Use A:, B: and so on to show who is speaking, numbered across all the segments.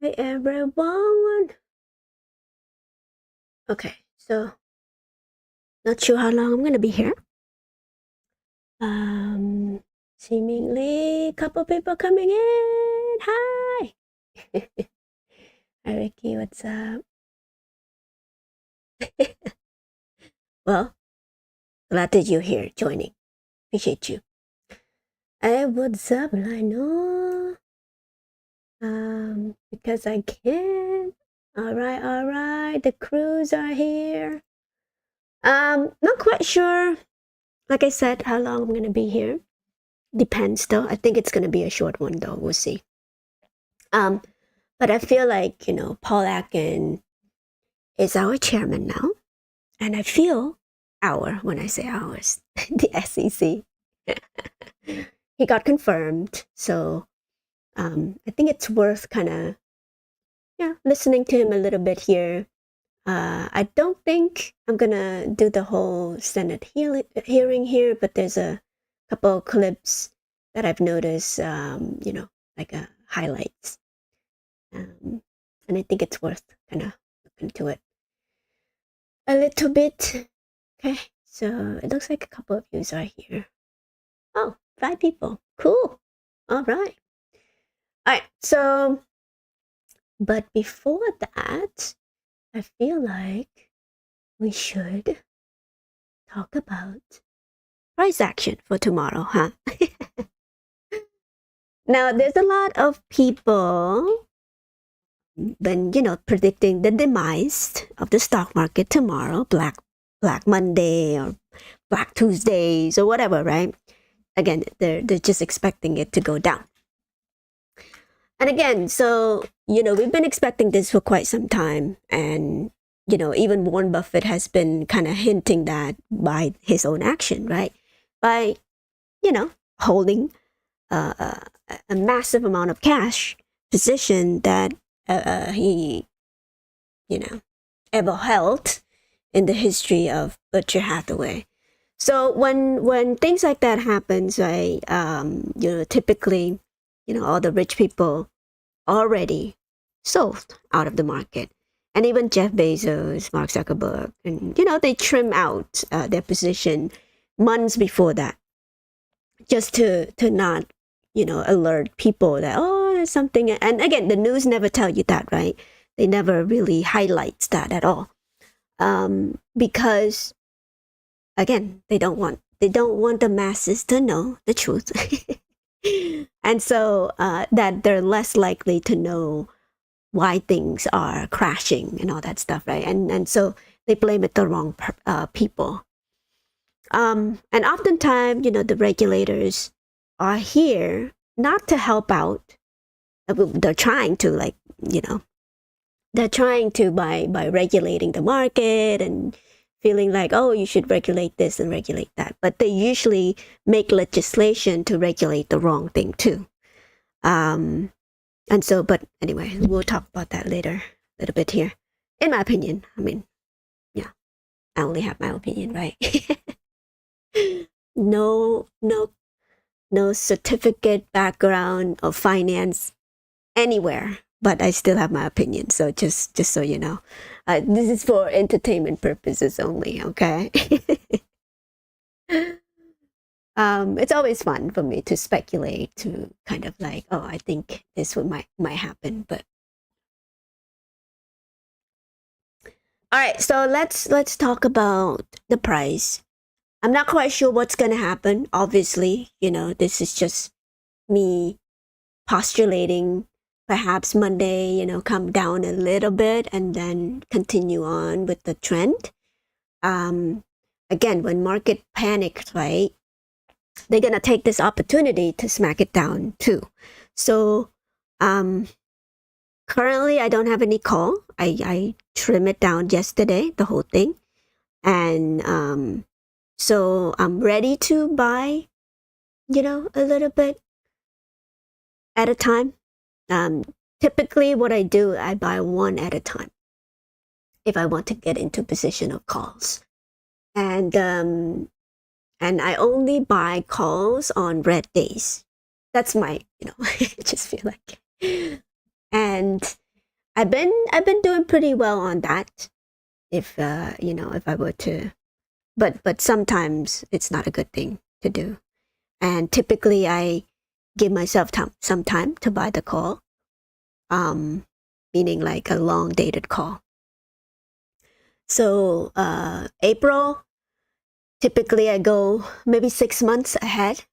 A: Hey everyone. Okay, so not sure how long I'm gonna be here. Seemingly a couple people coming in. Hi. Hi Ricky, what's up? Well, glad that you're here joining. Appreciate you. Hey, what's up, Lino? Because I can. All right. The crews are here. Not quite sure. Like I said, how long I'm gonna be here. Depends though. I think it's gonna be a short one though. We'll see. Um, but I feel like, Paul Atkins is our chairman now. And I feel our, when I say ours, the SEC. He got confirmed. So I think it's worth kind of, listening to him a little bit here. I don't think I'm going to do the whole Senate hearing here, but there's a couple of clips that I've noticed, like highlights. And I think it's worth kind of looking into it a little bit. Okay, so it looks like a couple of yous are here. Oh, 5 people. Cool. All right. All right, so, but before that, I feel like we should talk about price action for tomorrow, huh? Now, there's a lot of people been, predicting the demise of the stock market tomorrow, Black Monday or Black Tuesdays or whatever, right? Again, they're just expecting it to go down. And again, so, we've been expecting this for quite some time. And, even Warren Buffett has been kind of hinting that by his own action, right? By, holding a massive amount of cash position that he, ever held in the history of Berkshire Hathaway. So when things like that happens, right? Typically, all the rich people already sold out of the market, and even Jeff Bezos, Mark Zuckerberg, and they trim out their position months before that, just to not alert people that there's something. And again, the news never tell you that, right? They never really highlights that at all, because again, they don't want the masses to know the truth. And so that they're less likely to know why things are crashing and all that stuff, right? And so they blame it the wrong people. And oftentimes, the regulators are here not to help out. They're trying to, like, they're trying to by regulating the market and feeling like, oh, you should regulate this and regulate that. But they usually make legislation to regulate the wrong thing too. And so, but anyway, we'll talk about that later a little bit here. In my opinion, I mean, yeah, I only have my opinion, right? no certificate background of finance anywhere, but I still have my opinion. So just so you know, this is for entertainment purposes only. Okay. It's always fun for me to speculate, to kind of like, oh, I think this might happen, but all right. So let's talk about the price. I'm not quite sure what's gonna happen. Obviously, this is just me postulating. Perhaps Monday, come down a little bit and then continue on with the trend. Again, when market panics, right, they're gonna take this opportunity to smack it down too. So currently I don't have any call. I trim it down yesterday, the whole thing. And so I'm ready to buy, a little bit at a time. Typically what I do, I buy one at a time if I want to get into position of calls. And I only buy calls on red days. That's my, I just feel like. And I've been doing pretty well on that. If if I were to, but sometimes it's not a good thing to do. And typically, I give myself some time to buy the call, um, meaning like a long dated call. So April, typically I go maybe 6 months ahead.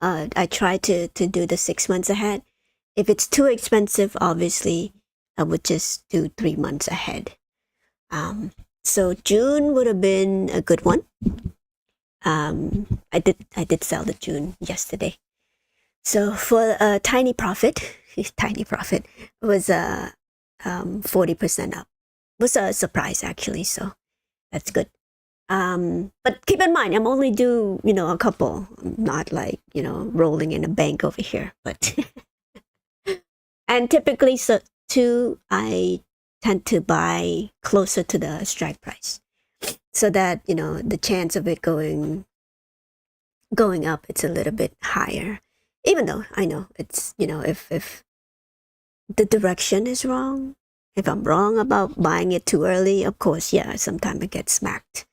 A: I try to do the 6 months ahead. If it's too expensive, obviously, I would just do 3 months ahead. So June would have been a good one. I did sell the June yesterday. So for a tiny profit, tiny profit was 40% up. Was a surprise actually, so that's good. But keep in mind, I'm only due, a couple. I'm not like, rolling in a bank over here. But and typically, so too, I tend to buy closer to the strike price, so that the chance of it going up, it's a little bit higher. Even though I know it's if the direction is wrong, if I'm wrong about buying it too early, of course, yeah, sometimes it gets smacked.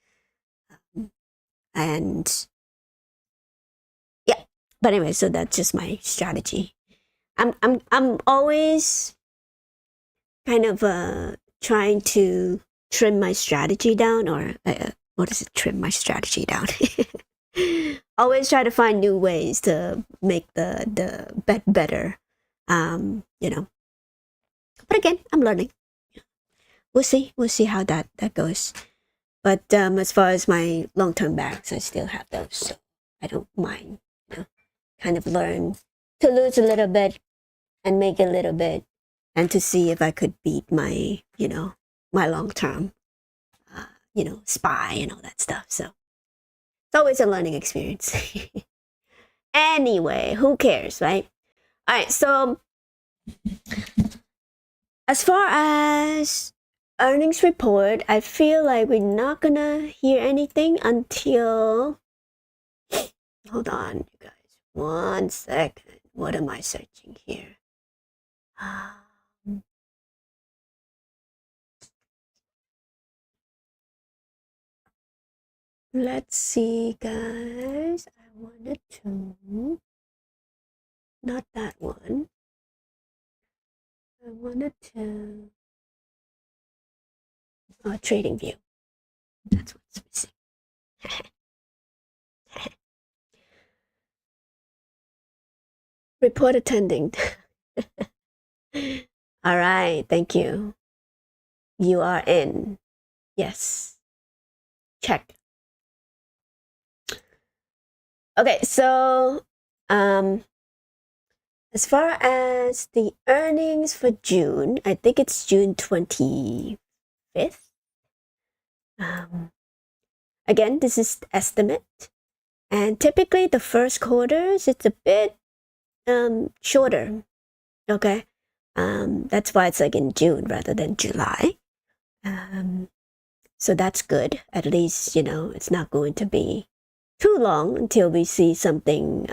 A: And yeah, but anyway, so that's just my strategy. I'm always kind of trying to trim my strategy down, or what is it? Trim my strategy down. Always try to find new ways to make the bet better. But again, I'm learning. We'll see. We'll see how that goes. But as far as my long-term bags, I still have those, so I don't mind. Kind of learn to lose a little bit and make a little bit, and to see if I could beat my my long-term SPY and all that stuff. So it's always a learning experience. Anyway, who cares, right? All right. So as far as earnings report, I feel like we're not gonna hear anything until. Hold on, you guys. 1 second. What am I searching here? Let's see, guys. I wanted to. Not that one. I wanted to. Oh, trading view. That's what's missing. Report attending. All right, thank you. You are in. Yes. Check. Okay, so as far as the earnings for June, I think it's June 25th. Again, this is estimate. And typically the first quarters, it's a bit shorter. Okay. That's why it's like in June rather than July. So that's good. At least, it's not going to be too long until we see something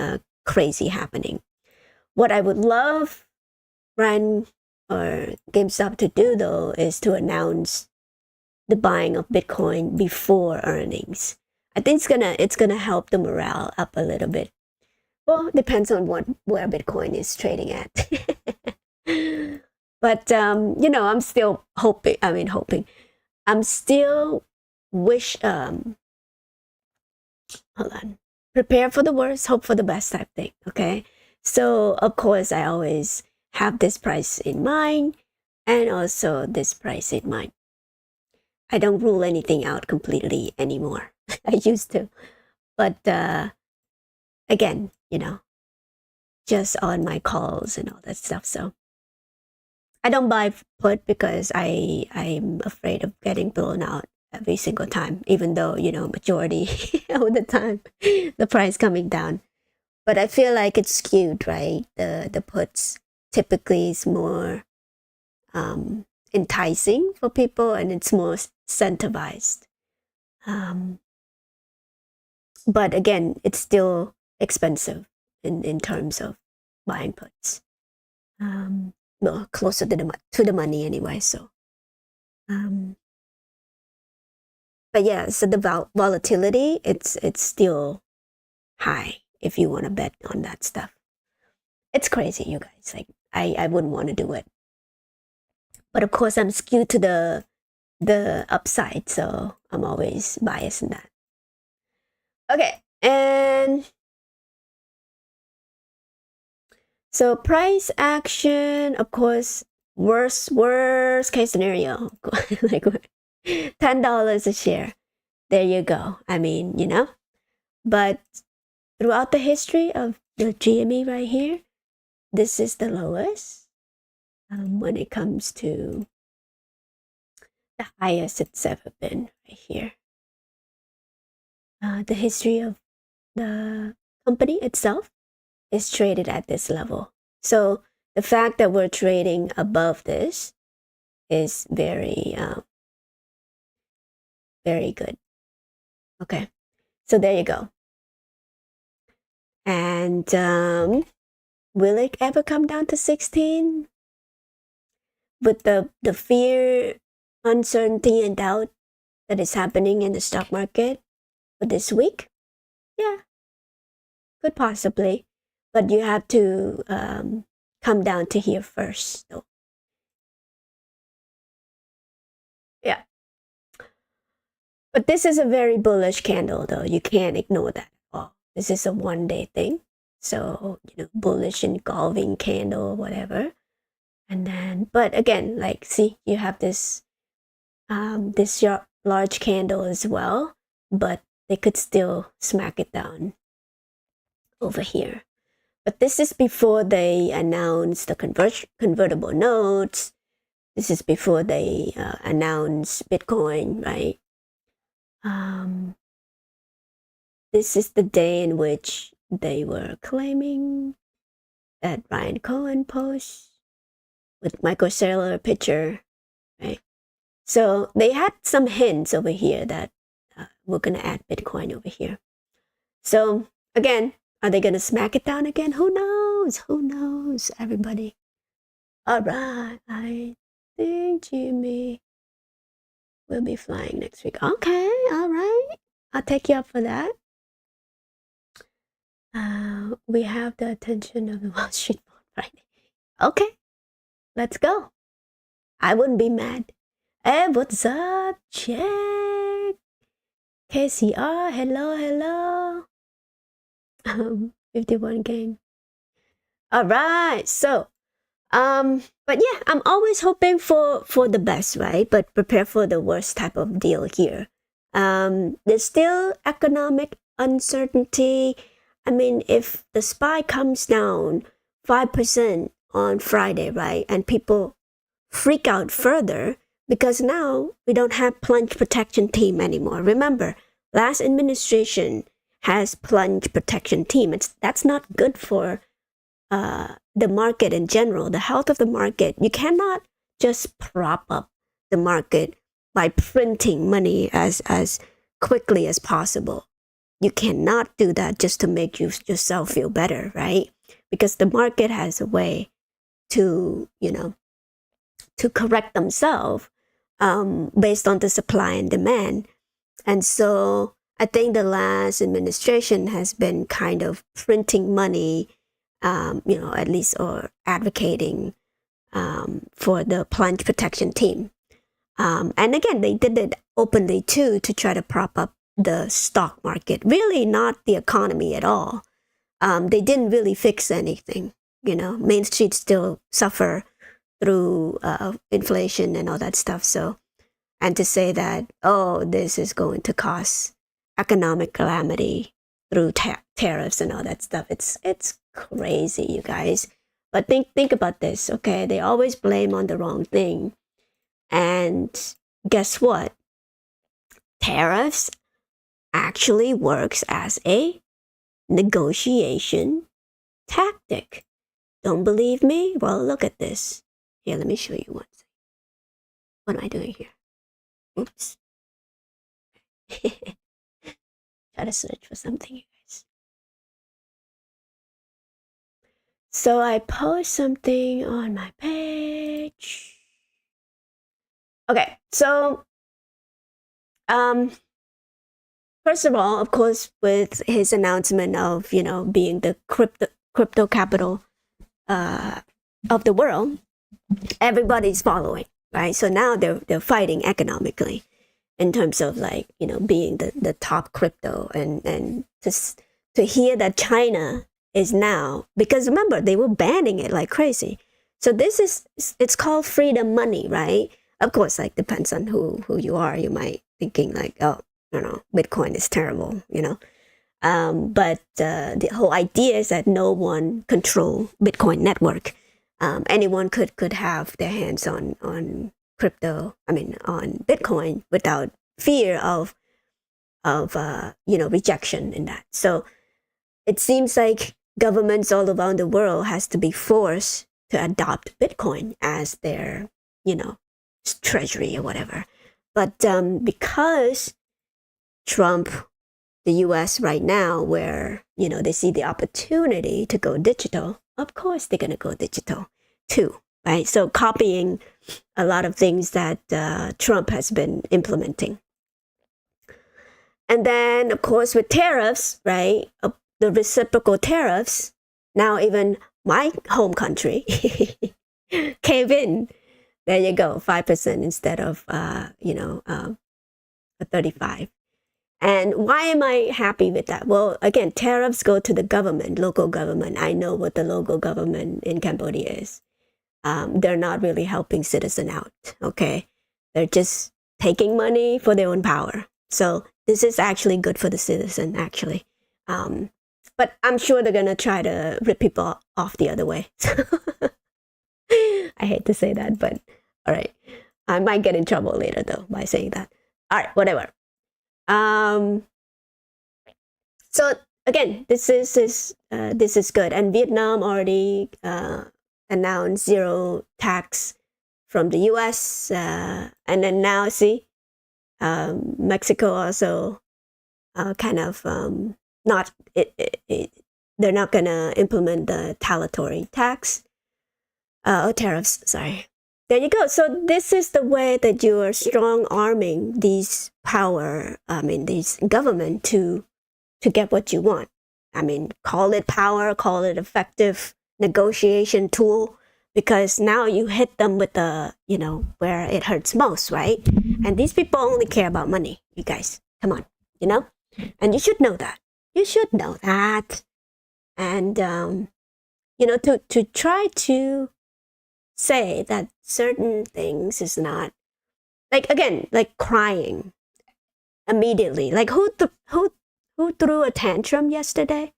A: crazy happening. What I would love Ryan or GameStop to do, though, is to announce the buying of Bitcoin before earnings. I think it's gonna help the morale up a little bit. Well, it depends on where Bitcoin is trading at. But I'm still hoping. I'm still hold on. Prepare for the worst, hope for the best type thing. Okay. So of course I always have this price in mind, and also this price in mind. I don't rule anything out completely anymore. I used to. But again, just on my calls and all that stuff. So I don't buy put because I'm afraid of getting blown out every single time, even though, majority of the time the price coming down. But I feel like it's skewed, right? The puts typically is more enticing for people, and it's more incentivized. But again, it's still expensive in terms of buying puts. well, closer to the money anyway. So, but yeah, so the volatility, it's still high if you want to bet on that stuff. It's crazy, you guys. Like I wouldn't want to do it, but of course I'm skewed to the upside, so I'm always biased in that. Okay, and so price action, of course, worst case scenario, like $10 a share. There you go. I mean, but throughout the history of the GME right here, this is the lowest when it comes to the highest it's ever been right here. The history of the company itself is traded at this level. So the fact that we're trading above this is very, very good. Okay, so there you go. And will it ever come down to 16? With the fear, uncertainty, and doubt that is happening in the stock market for this week? Yeah, could possibly. But you have to come down to here first, though. Yeah. But this is a very bullish candle, though. You can't ignore that at all. This is a one-day thing. So, bullish engulfing candle, whatever. And then, but again, like, see, you have this large candle as well, but they could still smack it down over here. But this is before they announce the convertible notes. This is before they announce Bitcoin, right? This is the day in which they were claiming that Ryan Cohen post with Michael Saylor picture, right? So they had some hints over here that we're going to add Bitcoin over here. So again, are they going to smack it down again? Who knows? Who knows, everybody? All right, I think Jimmy will be flying next week. Okay, all right. I'll take you up for that. We have the attention of the Wall Street Bond Friday. Okay, let's go. I wouldn't be mad. Hey, what's up, Jack? KCR, hello. 51 game. All right, so but yeah, I'm always hoping for the best, right? But prepare for the worst type of deal here. There's still economic uncertainty. I mean, if the SPY comes down 5% on Friday, right, and people freak out further because now we don't have plunge protection team anymore. Remember, last administration has plunge protection team. That's not good for the market in general, the health of the market. You cannot just prop up the market by printing money as quickly as possible. You cannot do that just to make yourself feel better, right? Because the market has a way to, to correct themselves based on the supply and demand. And so I think the last administration has been kind of printing money, at least, or advocating for the plunge protection team. And again, they did it openly too to try to prop up the stock market, really not the economy at all. They didn't really fix anything. Main Street still suffer through inflation and all that stuff. So, and to say that, oh, this is going to cause economic calamity through tariffs and all that stuff, it's crazy, you guys. But think about this, okay? They always blame on the wrong thing. And guess what? Tariffs actually works as a negotiation tactic. Don't believe me? Well, look at this. Here, let me show you one thing. What am I doing here? Oops. Try to search for something, you guys. So I post something on my page. Okay, so first of all, of course, with his announcement of being the crypto capital of the world, everybody's following, right? So now they're fighting economically in terms of being the top crypto, and to hear that China is now, because remember they were banning it like crazy. So it's called freedom money, right? Of course, depends on who you are. You might thinking oh, Bitcoin is terrible, but the whole idea is that no one control Bitcoin network. Anyone could have their hands on crypto. On Bitcoin without fear of rejection in that. So it seems like governments all around the world has to be forced to adopt Bitcoin as their treasury or whatever. But because Trump, the US right now, where they see the opportunity to go digital, of course they're going to go digital too, right? So copying a lot of things that Trump has been implementing. And then, of course, with tariffs, right, the reciprocal tariffs, now even my home country cave in. There you go, 5% instead of 35. And why am I happy with that? Well, again, tariffs go to the government, local government. I know what the local government in Cambodia is. They're not really helping citizens out, okay? They're just taking money for their own power. So this is actually good for the citizen, actually. But I'm sure they're going to try to rip people off the other way. I hate to say that, but all right. I might get in trouble later, though, by saying that. All right, whatever. So again, this is good. And Vietnam already announced zero tax from the US. And then now, see, Mexico also kind of not they're not gonna implement the retaliatory tax or tariffs. Sorry. There you go. So this is the way that you are strong arming these these government to get what you want. Call it power, call it effective negotiation tool, because now you hit them with the where it hurts most, right? And these people only care about money. You guys, come on, and you should know that. You should know that. And to try to say that certain things is not like crying immediately. Like who threw a tantrum yesterday?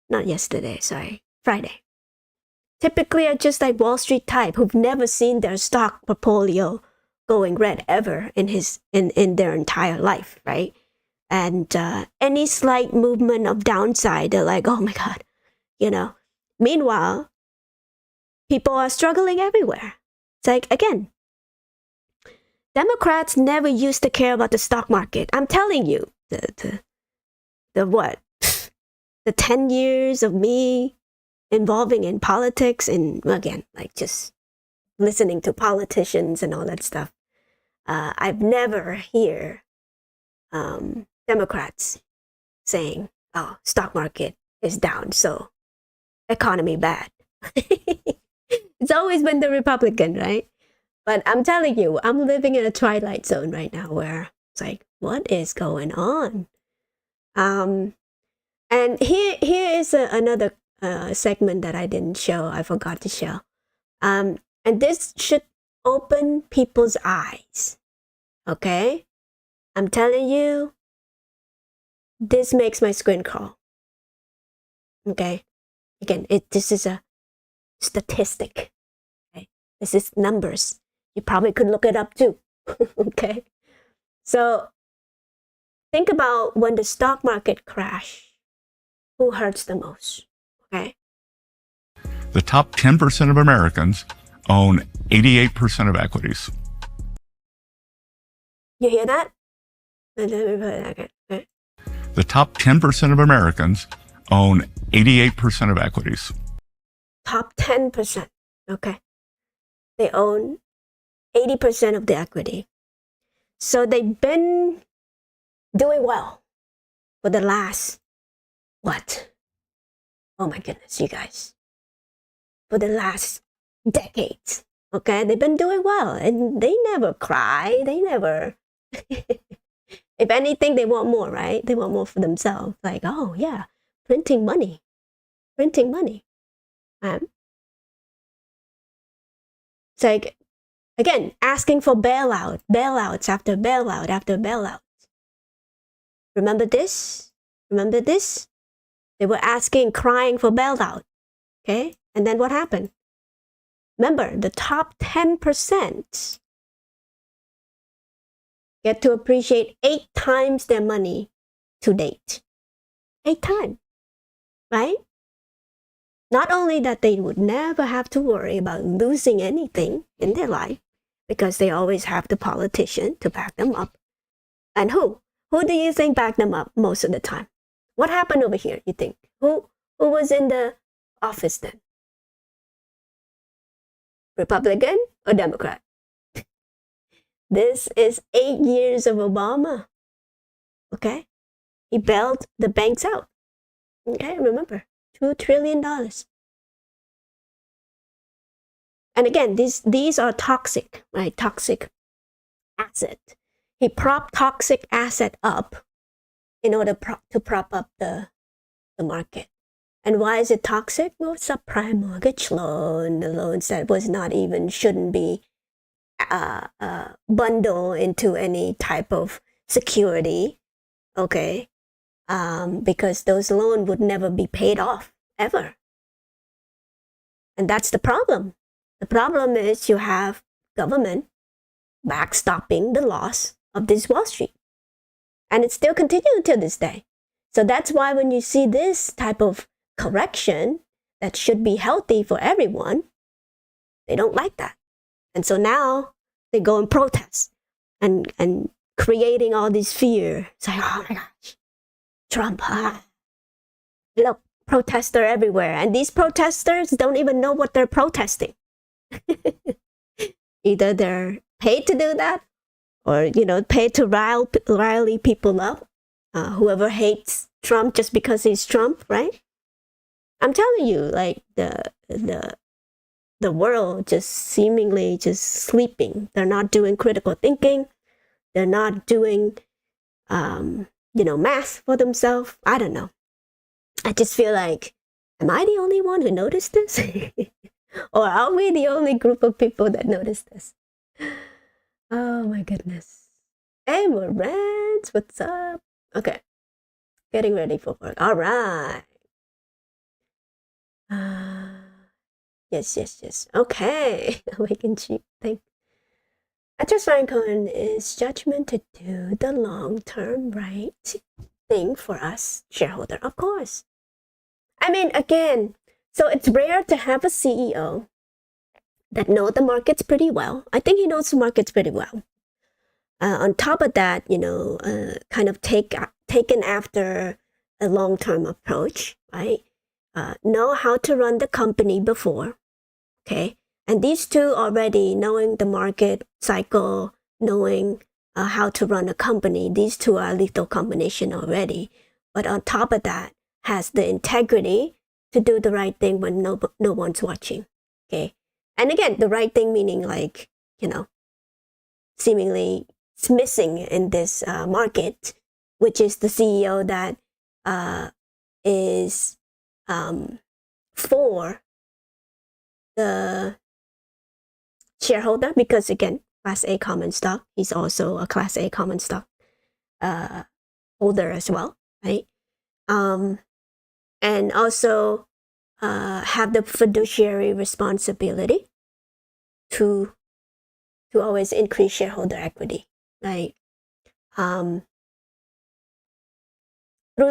A: Not yesterday, sorry, Friday. Typically are just like Wall Street type who've never seen their stock portfolio going red ever in their entire life, right? And any slight movement of downside, they're like, oh my God, Meanwhile, people are struggling everywhere. It's like, again, Democrats never used to care about the stock market. I'm telling you, the 10 years of me involving in politics and, again, just listening to politicians and all that stuff, I've never hear Democrats saying, oh, stock market is down, so economy bad. It's always been the Republican, right? But I'm telling you, I'm living in a twilight zone right now where it's like, what is going on? And here is another segment that I didn't show. I forgot to show. And this should open people's eyes. Okay? I'm telling you, this makes my skin crawl. Okay? Again, this is a statistic. Okay? This is numbers. You probably could look it up too. Okay? So think about when the stock market crash, who hurts the most? Okay?
B: The top 10% of Americans own 88% of equities.
A: You hear that? Okay.
B: The top 10% of Americans own 88% of equities.
A: top 10%, okay? They own 80% of the equity. So they've been doing well for the last, what? Oh my goodness, you guys. For the last decades, okay? They've been doing well and they never cry. They never, if anything, they want more, right? They want more for themselves. Like, oh yeah, printing money. It's like, again, asking for bailouts after bailout after bailout. Remember this? They were asking, crying for bailout, okay? And then what happened? Remember, the top 10% get to appreciate 8 times their money to date. 8 times, right? Not only that they would never have to worry about losing anything in their life because they always have the politician to back them up. And who? Who do you think backed them up most of the time? What happened over here, you think? Who was in the office then? Republican or Democrat? This is 8 years of Obama. Okay? He bailed the banks out. Okay, remember, $2 trillion. And again, these are toxic, right? Toxic asset. He propped toxic asset up in order to prop up the market. And why is it toxic? Well, subprime mortgage loan, the loans that shouldn't be bundled into any type of security, okay? Because those loans would never be paid off, ever. And that's the problem. The problem is you have government backstopping the loss of this Wall Street. And it's still continuing to this day. So that's why when you see this type of correction that should be healthy for everyone, they don't like that. And so now they go and protest and creating all this fear. It's like, oh my gosh, Trump, look, protester everywhere. And these protesters don't even know what they're protesting. Either they're paid to do that or, paid to rile people up. Whoever hates Trump just because he's Trump, right? I'm telling you, like the world just seemingly just sleeping. They're not doing critical thinking. They're not doing, math for themselves. I don't know. I just feel like, am I the only one who noticed this? Or are we the only group of people that noticed this? Oh my goodness. Hey, Morans, what's up? Okay, getting ready for work. All right. Yes. Okay, awaken cheap thing. Just Cohen is judgment to do the long-term right thing for us shareholder, of course. I mean, again, so it's rare to have a CEO that knows the markets pretty well. I think he knows the markets pretty well. On top of that, kind of taken after a long-term approach, right? Know how to run the company before, okay? And these two already, knowing the market cycle, knowing how to run a company, these two are a lethal combination already. But on top of that, has the integrity to do the right thing when no one's watching, okay? And again, the right thing meaning like, seemingly it's missing in this market, which is the CEO that is for the shareholder, because again, Class A common stock, he's also a Class A common stock holder as well, right? And also have the fiduciary responsibility to always increase shareholder equity, like through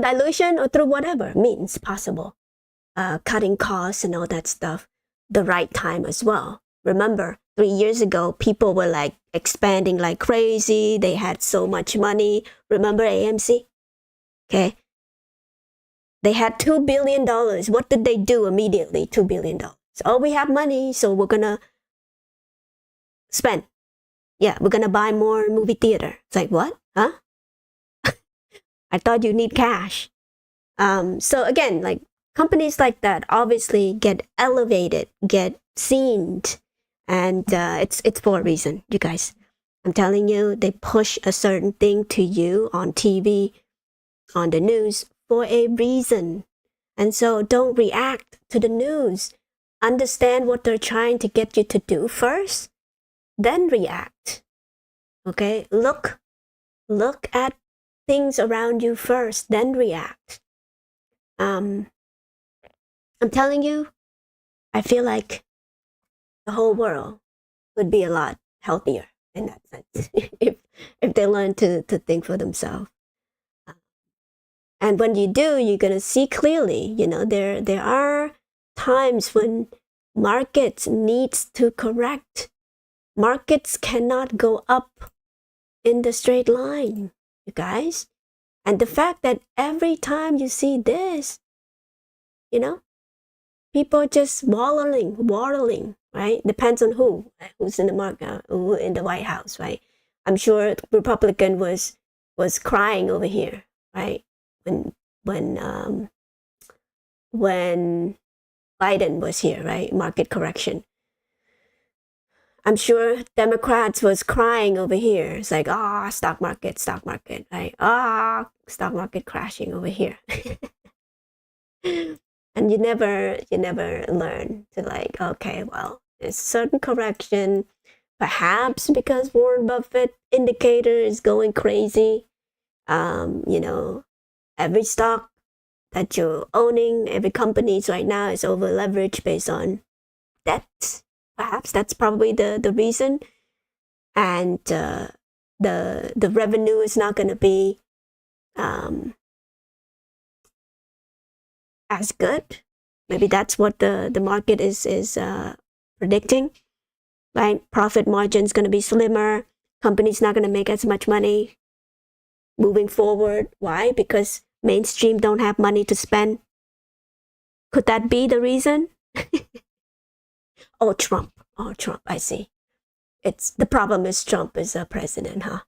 A: dilution or through whatever means possible, cutting costs and all that stuff, the right time as well. Remember, 3 years ago, people were like expanding like crazy. They had so much money. Remember AMC? Okay. They had $2 billion. What did they do immediately? $2 billion. So, oh, we have money, so we're gonna spend. Yeah, we're gonna buy more movie theater. It's like, what? Huh? I thought you need cash. So again, like companies like that obviously get elevated, get seen, and it's for a reason, you guys. I'm telling you, they push a certain thing to you on TV, on the news for a reason. And so don't react to the news. Understand what they're trying to get you to do first, then react. Okay? Look at things around you first, then react. I'm telling you, I feel like the whole world would be a lot healthier in that sense if they learn to think for themselves. And when you do, you're gonna see clearly. You know, there are times when markets needs to correct. Markets cannot go up in the straight line, you guys. And the fact that every time you see this, you know, people just waddling, right? Depends on who's in the market, who in the White House, right? I'm sure Republican was crying over here, right? When Biden was here, right? Market correction. I'm sure Democrats was crying over here. It's like, stock market, right? Stock market crashing over here. And you never learn to like, okay, well, there's certain correction, perhaps because Warren Buffett indicator is going crazy. You know, every stock that you're owning, every company right now is over leveraged based on debt. Perhaps that's probably the reason. And the revenue is not going to be as good. Maybe that's what the market is predicting, right? Profit margin's going to be slimmer. Company's not going to make as much money moving forward. Why? Because mainstream don't have money to spend. Could that be the reason? Trump. Trump. I see. It's the problem is Trump is a president, huh?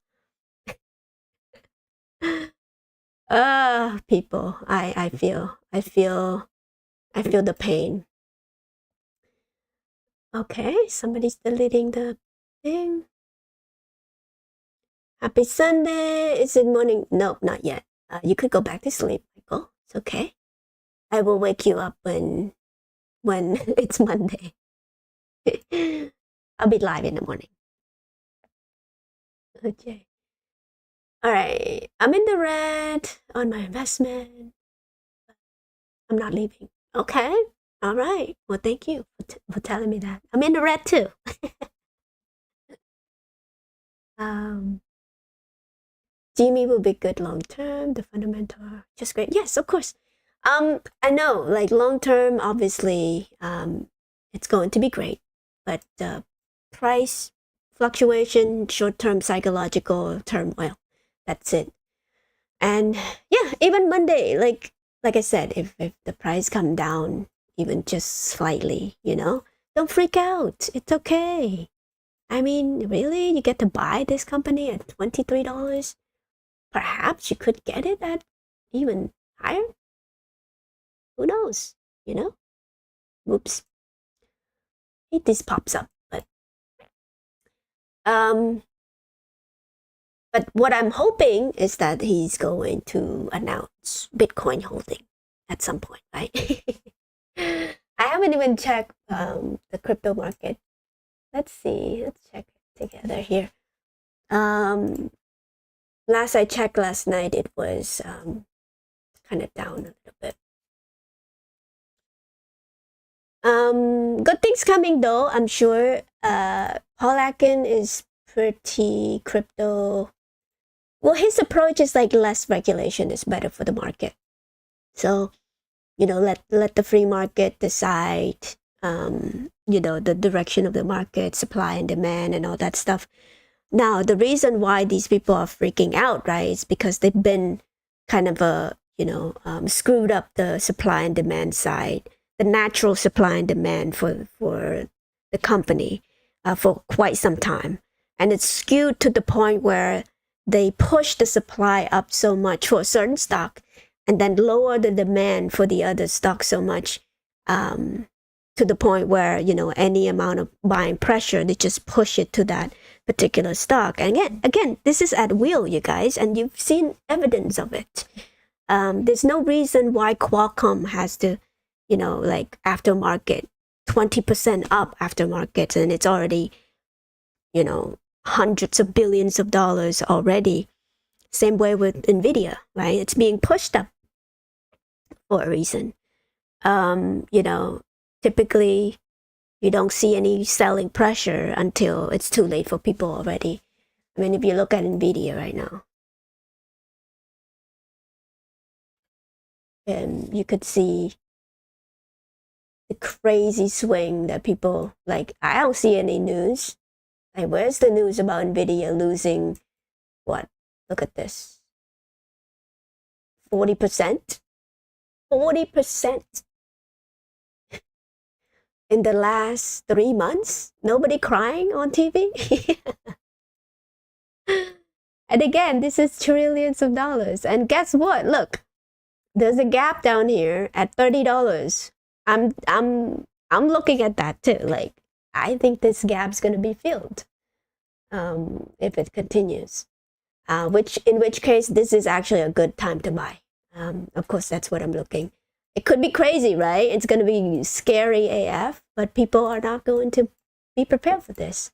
A: People. I feel the pain. Okay, somebody's deleting the thing. Happy Sunday. Is it morning? Nope, not yet. You could go back to sleep, Michael. It's okay. I will wake you up when it's Monday. I'll be live in the morning. Okay. All right. I'm in the red on my investment. I'm not leaving. Okay. All right. Well, thank you for telling me that. I'm in the red too. Jimmy will be good long term. The fundamental are just great. Yes, of course. I know, like long term, obviously, it's going to be great, but price fluctuation, short term psychological turmoil. That's it. And yeah, even Monday, like I said, if the price come down even just slightly, you know, don't freak out. It's okay. I mean, really, you get to buy this company at $23? Perhaps you could get it at even higher. Who knows? You know? Whoops. This pops up, but what I'm hoping is that he's going to announce Bitcoin holding at some point, right? I haven't even checked the crypto market. Let's see. Let's check it together here. Last I checked last night, it was kind of down a little bit. Good things coming though, I'm sure. Paul Atkins is pretty crypto. Well, his approach is like less regulation is better for the market. So, you know, let the free market decide, you know, the direction of the market, supply and demand and all that stuff. Now, the reason why these people are freaking out, right, is because they've been kind of screwed up the supply and demand side. the natural supply and demand for the company for quite some time. And it's skewed to the point where they push the supply up so much for a certain stock and then lower the demand for the other stock so much to the point where, you know, any amount of buying pressure, they just push it to that particular stock. And again, this is at will, you guys, and you've seen evidence of it. There's no reason why Qualcomm has to, you know, like aftermarket 20% up aftermarket, and it's already, you know, hundreds of billions of dollars already. Same way with Nvidia, right? It's being pushed up for a reason. You know, typically you don't see any selling pressure until it's too late for people already. I mean, if you look at Nvidia right now, and you could see the crazy swing that people like. I don't see any news. Like, where's the news about Nvidia losing what? Look at this. 40%? 40% in the last 3 months? Nobody crying on TV? And again, this is trillions of dollars. And guess what? Look, there's a gap down here at $30. I'm looking at that too. Like, I think this gap's gonna be filled if it continues. In which case this is actually a good time to buy. Of course, that's what I'm looking. It could be crazy, right? It's gonna be scary AF, but people are not going to be prepared for this.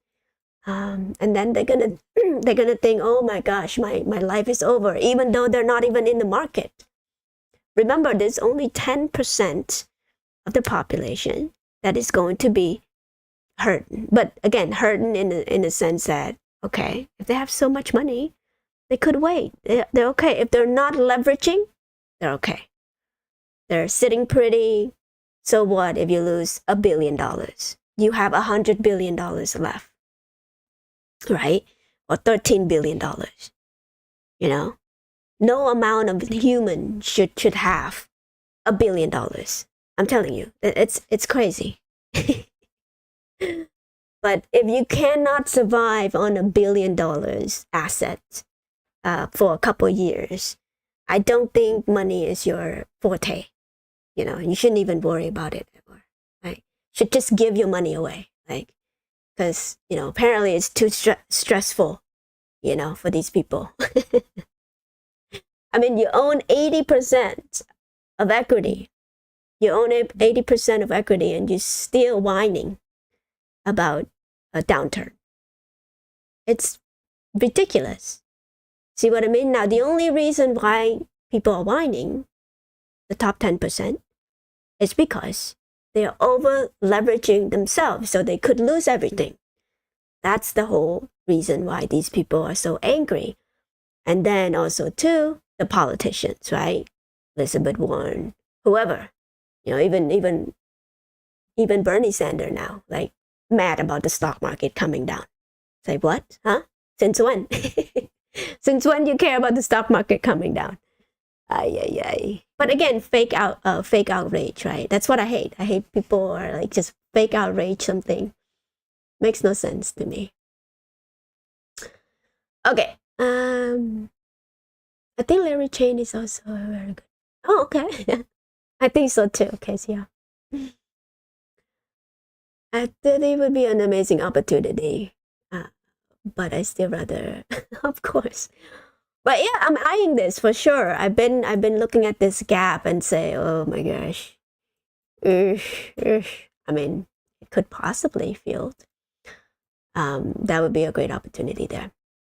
A: And then they're gonna think, oh my gosh, my life is over, even though they're not even in the market. Remember, there's only 10% of the population that is going to be hurting. But again, hurting in a sense that, okay, if they have so much money, they could wait. They're okay. If they're not leveraging, they're okay. They're sitting pretty. So what if you lose $1 billion? You have $100 billion left, right? Or $13 billion. You know, no amount of human should have $1 billion. I'm telling you, it's crazy. But if you cannot survive on $1 billion asset for a couple of years, I don't think money is your forte. You know, you shouldn't even worry about it anymore. Right? Should just give your money away, like, because, you know, apparently it's too stressful, you know, for these people. I mean, you own 80% of equity. You own 80% of equity, and you're still whining about a downturn. It's ridiculous. See what I mean? Now, the only reason why people are whining, the top 10%, is because they are over leveraging themselves, so they could lose everything. That's the whole reason why these people are so angry. And then also, too, the politicians, right? Elizabeth Warren, whoever, you know, even Bernie Sanders now, like, mad about the stock market coming down. Say, what? Huh? Since when? Since when do you care about the stock market coming down? Ay. But again, fake outrage, right? That's what I hate. I hate people are like just fake outrage something. Makes no sense to me. Okay. I think Larry Chain is also very good. Oh, okay. I think so too. Okay, so yeah. I thought it would be an amazing opportunity, but I still rather, of course. But yeah, I'm eyeing this for sure. I've been looking at this gap and say, oh my gosh, I mean, it could possibly field. That would be a great opportunity there.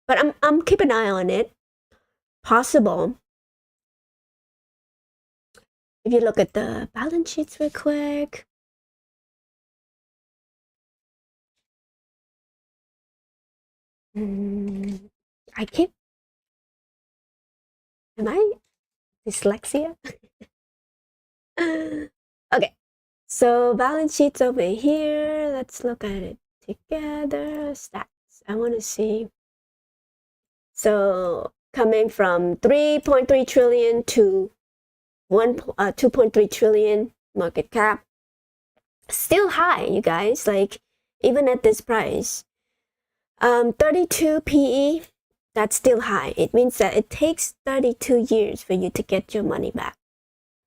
A: But I'm keep an eye on it. Possible. If you look at the balance sheets real quick. I keep. Am I dyslexia? Okay, so balance sheets over here. Let's look at it together. Stats. I want to see. So coming from 3.3 trillion to 2.3 trillion market cap. Still high, you guys. Like, even at this price, 32 PE, that's still high. It means that it takes 32 years for you to get your money back.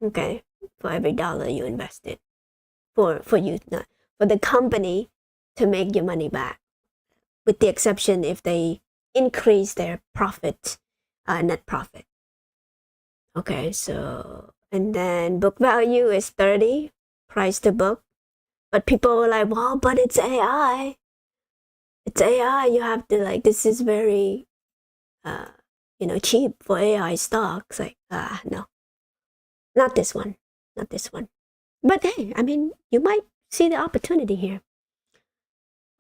A: Okay, for every dollar you invested, for you, not for the company to make your money back, with the exception if they increase their profit, net profit. Okay, so, and then book value is 30, price to book. But people were like, well, but it's AI. It's AI. You have to, like, this is very, cheap for AI stocks. Like, no, not this one. Not this one. But hey, I mean, you might see the opportunity here.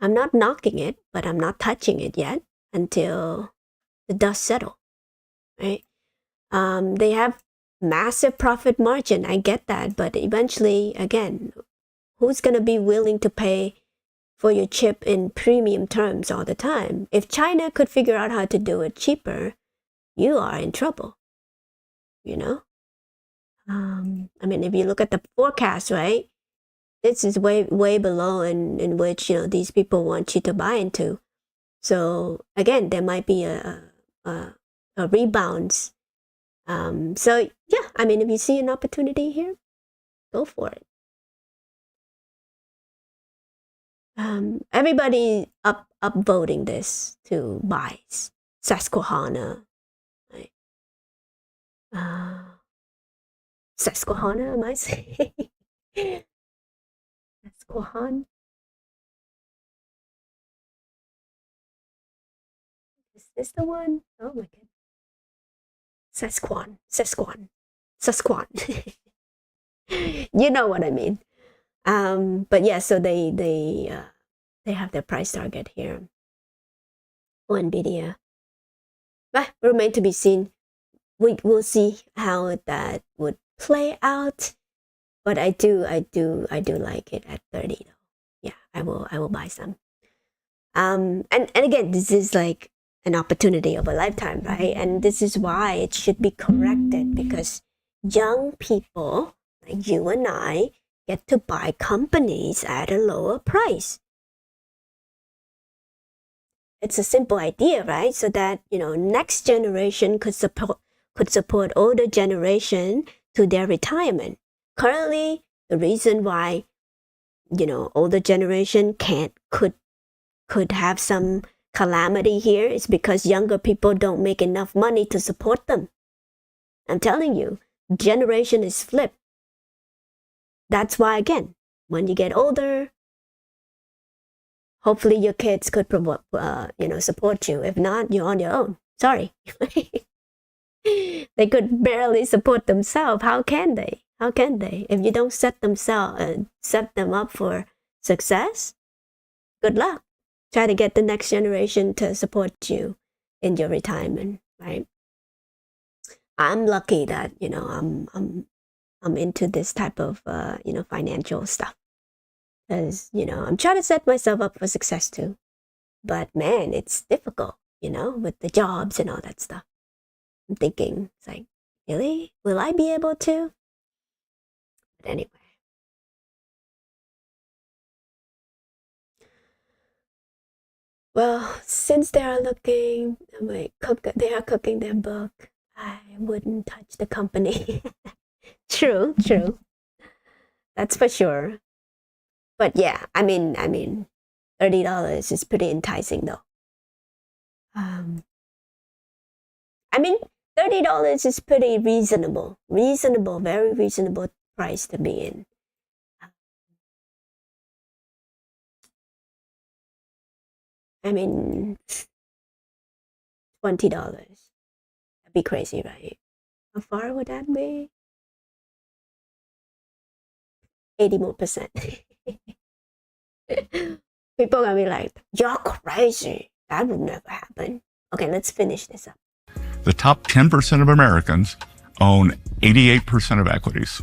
A: I'm not knocking it, but I'm not touching it yet until the dust settles, right? They have massive profit margin. I get that, but eventually, again, who's gonna be willing to pay for your chip in premium terms all the time? If China could figure out how to do it cheaper, you are in trouble. You know. I mean, if you look at the forecast, right? This is way below in which these people want you to buy into. So again, there might be a rebounds. So yeah, I mean, if you see an opportunity here, go for it. Everybody upvoting this to buys. Susquehanna, right? Susquehanna, am I saying? Susquehanna? Is this the one? Oh my god. Sesquan. You know what I mean. But yeah, so they have their price target here for Nvidia. But remain to be seen. We'll see how that would play out. But I do like it at 30 though. Yeah, I will buy some. And again, this is like an opportunity of a lifetime, right? And this is why it should be corrected, because young people like you and I get to buy companies at a lower price. It's a simple idea, right? So that next generation could support older generation to their retirement. Currently, the reason why older generation could have some calamity here is because younger people don't make enough money to support them. I'm telling you, generation is flipped. That's why, again, when you get older, hopefully your kids could support you. If not, you're on your own. Sorry. They could barely support themselves. How can they? If you don't set them up for success, good luck. Try to get the next generation to support you in your retirement, right? I'm lucky that I'm into this type of financial stuff, because I'm trying to set myself up for success too. But man, it's difficult, with the jobs and all that stuff. I'm thinking, it's like, really? Will I be able to? But anyway. Well, since they are they are cooking their book, I wouldn't touch the company. True. That's for sure. But yeah, I mean, $30 is pretty enticing though. I mean, $30 is pretty reasonable, very reasonable price to be in. I mean, $20. That'd be crazy, right? How far would that be? 80 more percent. People are gonna be like, you're crazy. That would never happen. Okay, let's finish this up.
B: The top 10% of Americans own 88% of equities,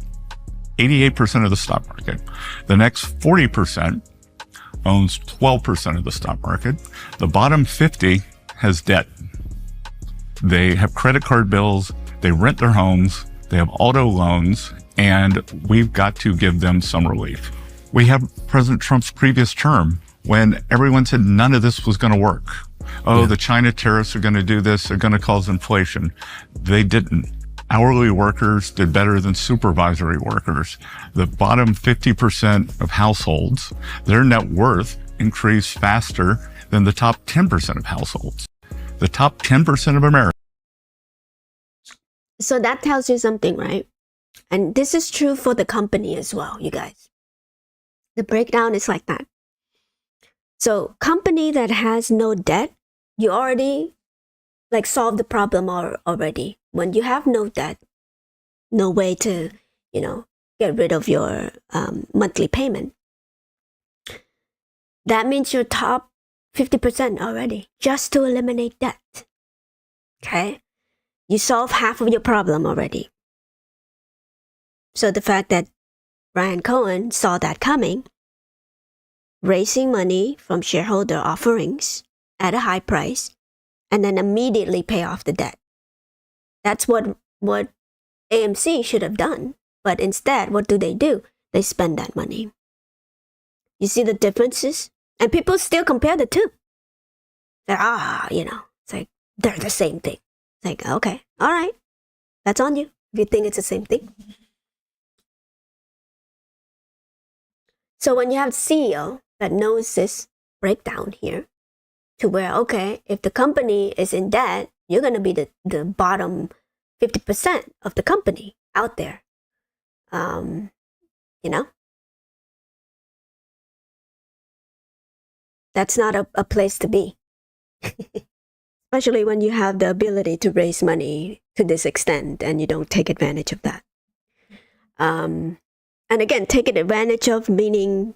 B: 88% of the stock market. The next 40% owns 12% of the stock market. The bottom 50 has debt. They have credit card bills, they rent their homes, they have auto loans, and we've got to give them some relief. We have President Trump's previous term when everyone said none of this was going to work. Oh, the China tariffs are going to do this. They're going to cause inflation. They didn't. Hourly workers did better than supervisory workers. The bottom 50% of households, their net worth increased faster than the top 10% of households. The top 10% of Americans.
A: So that tells you something, right? And this is true for the company as well, you guys. The breakdown is like that. So company that has no debt, you already like solved the problem already. When you have no debt, no way to, get rid of your monthly payment. That means you're top 50% already, just to eliminate debt. Okay? You solve half of your problem already. So the fact that Ryan Cohen saw that coming, raising money from shareholder offerings at a high price, and then immediately pay off the debt. That's what AMC should have done. But instead, what do? They spend that money. You see the differences? And people still compare the two. They're, it's like, they're the same thing. It's like, okay, all right. That's on you if you think it's the same thing. So when you have a CEO that knows this breakdown here, to where, okay, if the company is in debt, you're going to be the bottom 50% of the company out there. That's not a place to be. Especially when you have the ability to raise money to this extent and you don't take advantage of that. And again, taking advantage of meaning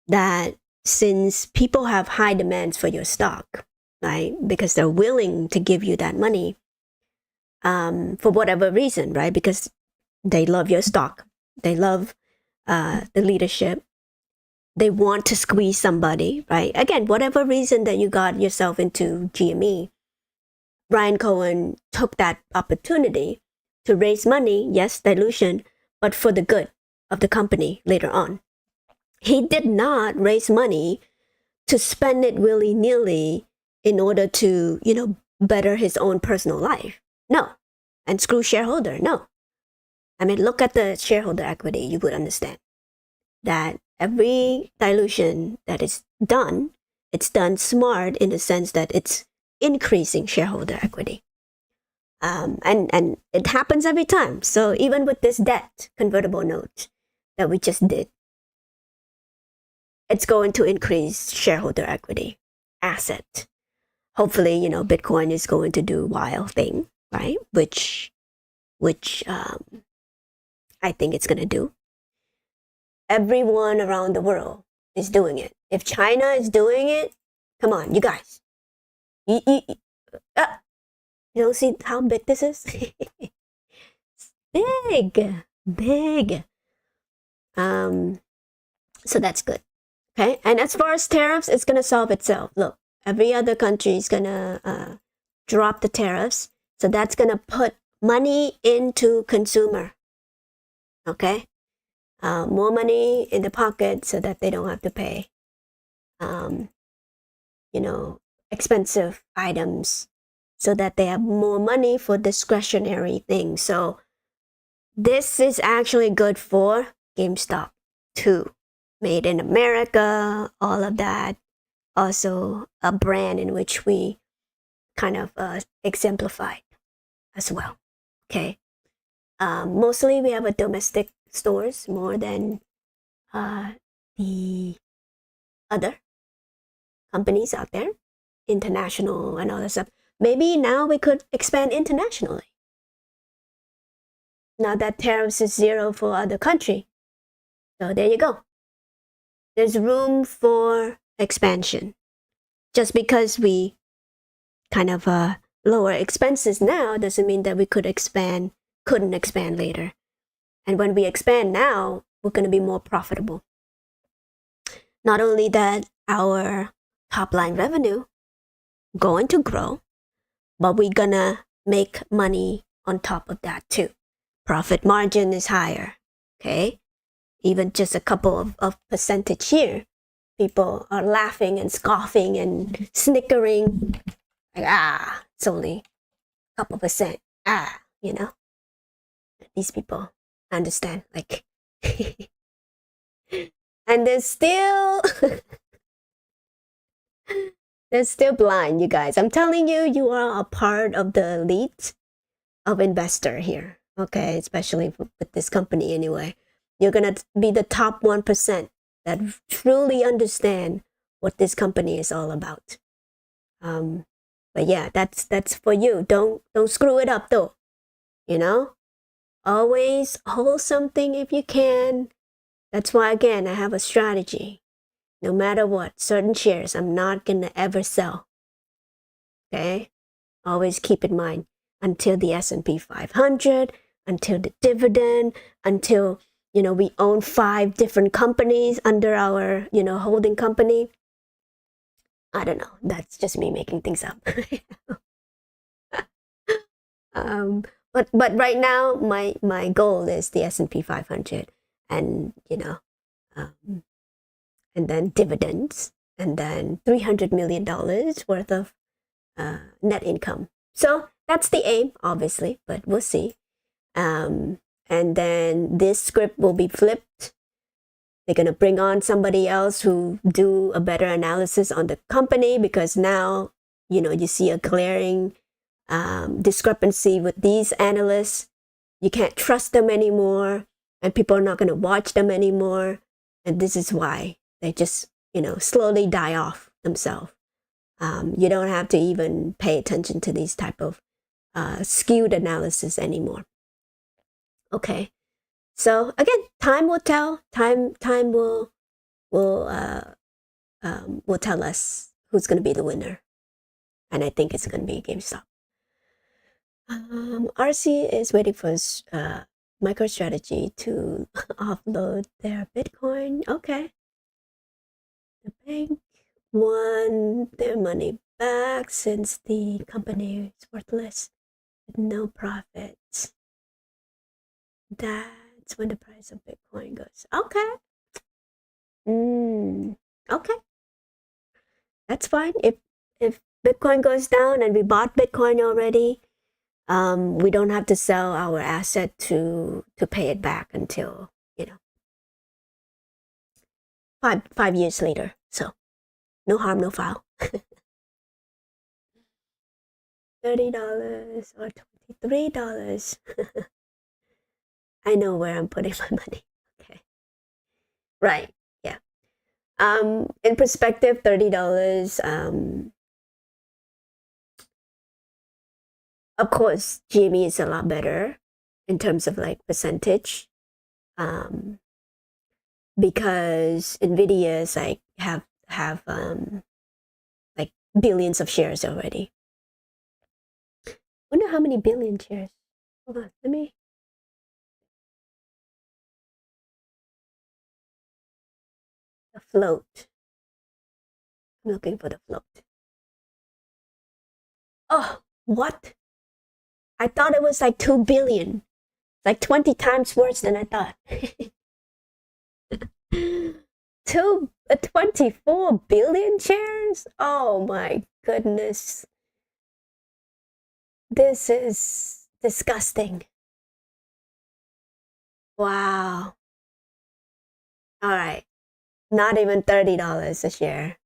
A: that since people have high demands for your stock, right? Because they're willing to give you that money for whatever reason, right? Because they love your stock. They love the leadership. They want to squeeze somebody, right? Again, whatever reason that you got yourself into GME, Ryan Cohen took that opportunity to raise money, yes, dilution, but for the good of the company later on. He did not raise money to spend it willy-nilly in order to, better his own personal life. No. And screw shareholder. No. I mean, look at the shareholder equity. You would understand that every dilution that is done, it's done smart in the sense that it's increasing shareholder equity. And it happens every time. So even with this debt convertible note that we just did, it's going to increase shareholder equity asset. Hopefully, Bitcoin is going to do wild thing, right? Which I think it's going to do. Everyone around the world is doing it. If China is doing it, come on, you guys. You don't see how big this is? It's big. So that's good. Okay, and as far as tariffs, it's going to solve itself. Look, every other country is going to drop the tariffs. So that's going to put money into consumer. Okay, more money in the pocket so that they don't have to pay, expensive items, so that they have more money for discretionary things. So this is actually good for GameStop too. Made in America, all of that. Also a brand in which we kind of exemplified as well. Okay. Mostly we have a domestic stores more than the other companies out there, international and all that stuff. Maybe now we could expand internationally. Now that tariffs is zero for other country. So there you go. There's room for expansion. Just because we kind of lower expenses now doesn't mean that we couldn't expand later. And when we expand now, we're going to be more profitable. Not only that, our top line revenue going to grow, but we're going to make money on top of that too. Profit margin is higher. Okay. even just a couple of percentage here, people are laughing and scoffing and snickering. Like, it's only a couple percent. You know, these people understand. Like, and they're still they're still blind, you guys. I'm telling you, you are a part of the elite of investor here. Okay, especially with this company anyway. You're gonna be the top 1% that truly understand what this company is all about. But yeah, that's for you. Don't screw it up though. You know, always hold something if you can. That's why again I have a strategy. No matter what, certain shares I'm not gonna ever sell. Okay, always keep in mind until the S&P 500, until the dividend, until we own 5 different companies under our holding company. I don't know. That's just me making things up. But right now my goal is the S&P 500, and and then dividends, and then $300 million worth of net income. So that's the aim, obviously, but we'll see. And then this script will be flipped. They're going to bring on somebody else who do a better analysis on the company, because now, you see a glaring discrepancy with these analysts. You can't trust them anymore, and people are not going to watch them anymore. And this is why they just, slowly die off themselves. You don't have to even pay attention to these type of skewed analysis anymore. Okay, so again, time will tell. Time will tell us who's going to be the winner, and I think it's going to be GameStop. RC is waiting for MicroStrategy to offload their Bitcoin. Okay, the bank won their money back since the company is worthless with no profits. That's when the price of Bitcoin goes. Okay. Okay. That's fine. If Bitcoin goes down and we bought Bitcoin already, we don't have to sell our asset to pay it back until 5 years later. So no harm, no foul. $30 or $23. I know where I'm putting my money. Okay. Right. Yeah. In perspective, $30. Of course, GME is a lot better in terms of like percentage, because Nvidia is like have like billions of shares already. Wonder how many billion shares. Hold on, let me. The float. I'm looking for the float. Oh, what? I thought it was like 2 billion. Like 20 times worse than I thought. 24 billion shares? Oh my goodness. This is disgusting. Wow. All right. Not even $30 a share.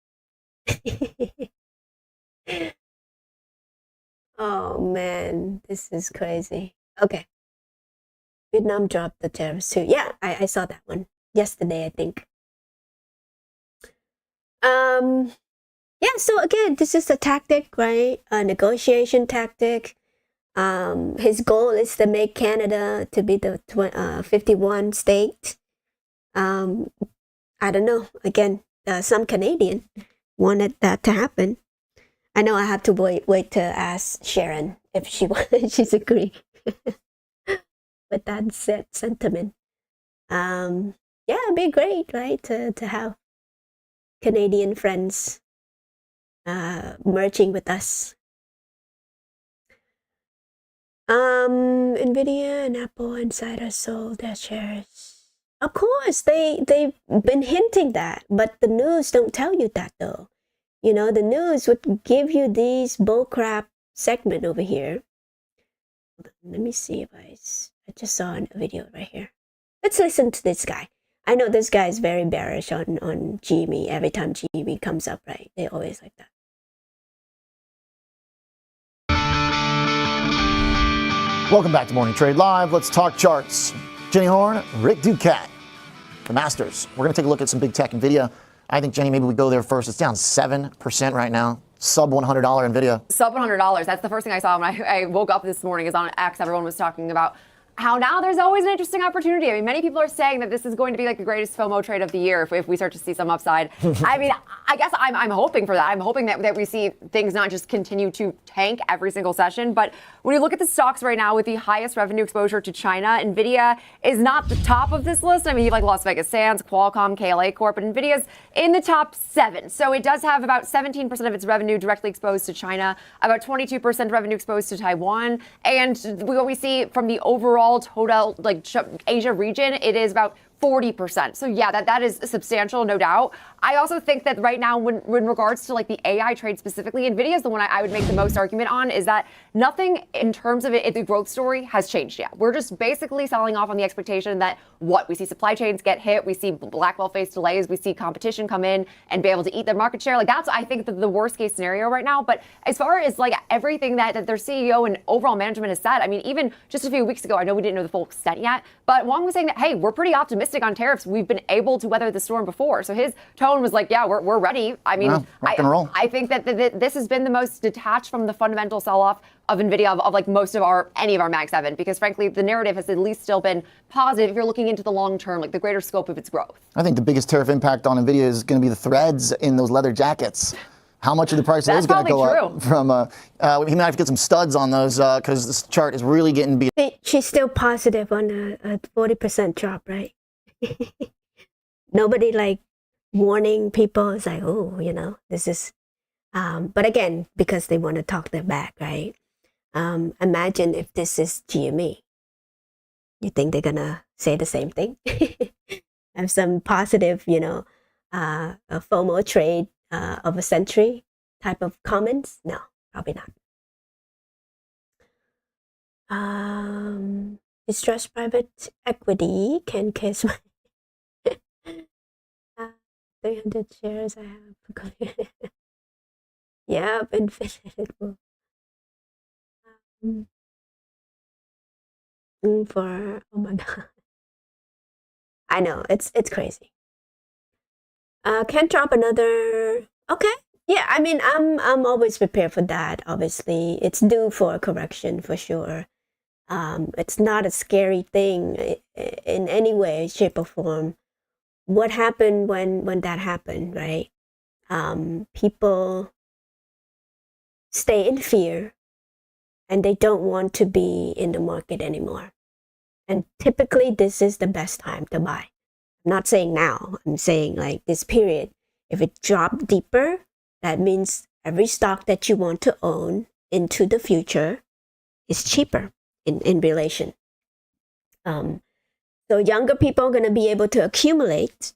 A: Oh man, this is crazy. Okay. Vietnam dropped the tariffs too. Yeah, I saw that one yesterday, I think. Yeah, so again, this is a tactic, right? A negotiation tactic. His goal is to make Canada to be the 51 state. I don't know. Again, some Canadian wanted that to happen. I know I have to wait to ask Sharon if she's agree with that sentiment. Yeah, it'd be great, right, to have Canadian friends merging with us. Nvidia and Apple insiders sold their shares Of course, they've been hinting that, but the news don't tell you that though. You know, the news would give you these bullcrap segment over here. Let me see if I just saw a video right here. Let's listen to this guy. I know this guy is very bearish on GME. Every time GME comes up, right? They always like that.
C: Welcome back to Morning Trade Live. Let's talk charts. Jenny Horn, Rick Ducat, the Masters. We're going to take a look at some big tech NVIDIA. I think, Jenny, maybe we go there first. It's down 7% right now. Sub $100 NVIDIA.
D: Sub $100. That's the first thing I saw when I woke up this morning is on X. Everyone was talking about how now there's always an interesting opportunity. I mean, many people are saying that this is going to be like the greatest FOMO trade of the year if we start to see some upside. I mean, I guess I'm hoping for that. I'm hoping that we see things not just continue to tank every single session, but when you look at the stocks right now with the highest revenue exposure to China, NVIDIA is not the top of this list. I mean, you have like Las Vegas Sands, Qualcomm, KLA Corp, but NVIDIA's in the top 7. So it does have about 17% of its revenue directly exposed to China, about 22% revenue exposed to Taiwan. And what we see from the overall total like Asia region, it is about 40%. So yeah, that is substantial, no doubt. I also think that right now, when regards to like the AI trade specifically, NVIDIA is the one I would make the most argument on, is that nothing in terms of the growth story has changed yet. We're just basically selling off on the expectation that we see supply chains get hit, we see Blackwell face delays, we see competition come in and be able to eat their market share. Like that's, I think, the worst case scenario right now. But as far as like everything that their CEO and overall management has said, I mean, even just a few weeks ago, I know we didn't know the full extent yet, but Wong was saying that, hey, we're pretty optimistic on tariffs. We've been able to weather the storm before. So his tone was like, yeah, we're ready. I mean,
C: rock and roll.
D: I think that this has been the most detached from the fundamental sell-off of NVIDIA of like most of any of our Mag 7, because frankly, the narrative has at least still been positive if you're looking into the long term, like the greater scope of its growth.
C: I think the biggest tariff impact on NVIDIA is going to be the threads in those leather jackets. How much of the price of those is going to go up from, he might have to get some studs on those because this chart is really getting beat.
A: She's still positive on a 40% drop, right? Nobody like warning people. It's like, oh, you know, this is, but again, because they want to talk their back, right? Imagine if this is GME. You think they're going to say the same thing? Have some positive, you know, a FOMO trade of a century type of comments? No, probably not. Distressed private equity can kiss my 300 shares I have. Yep, infinite will. For oh my god, I know it's crazy. Can't drop another. Okay, yeah. I mean, I'm always prepared for that. Obviously, it's due for a correction for sure. It's not a scary thing in any way, shape, or form. What happened when that happened, right? People stay in fear and they don't want to be in the market anymore. And typically this is the best time to buy. I'm not saying now, I'm saying like this period. If it dropped deeper, that means every stock that you want to own into the future is cheaper in relation. So younger people are going to be able to accumulate,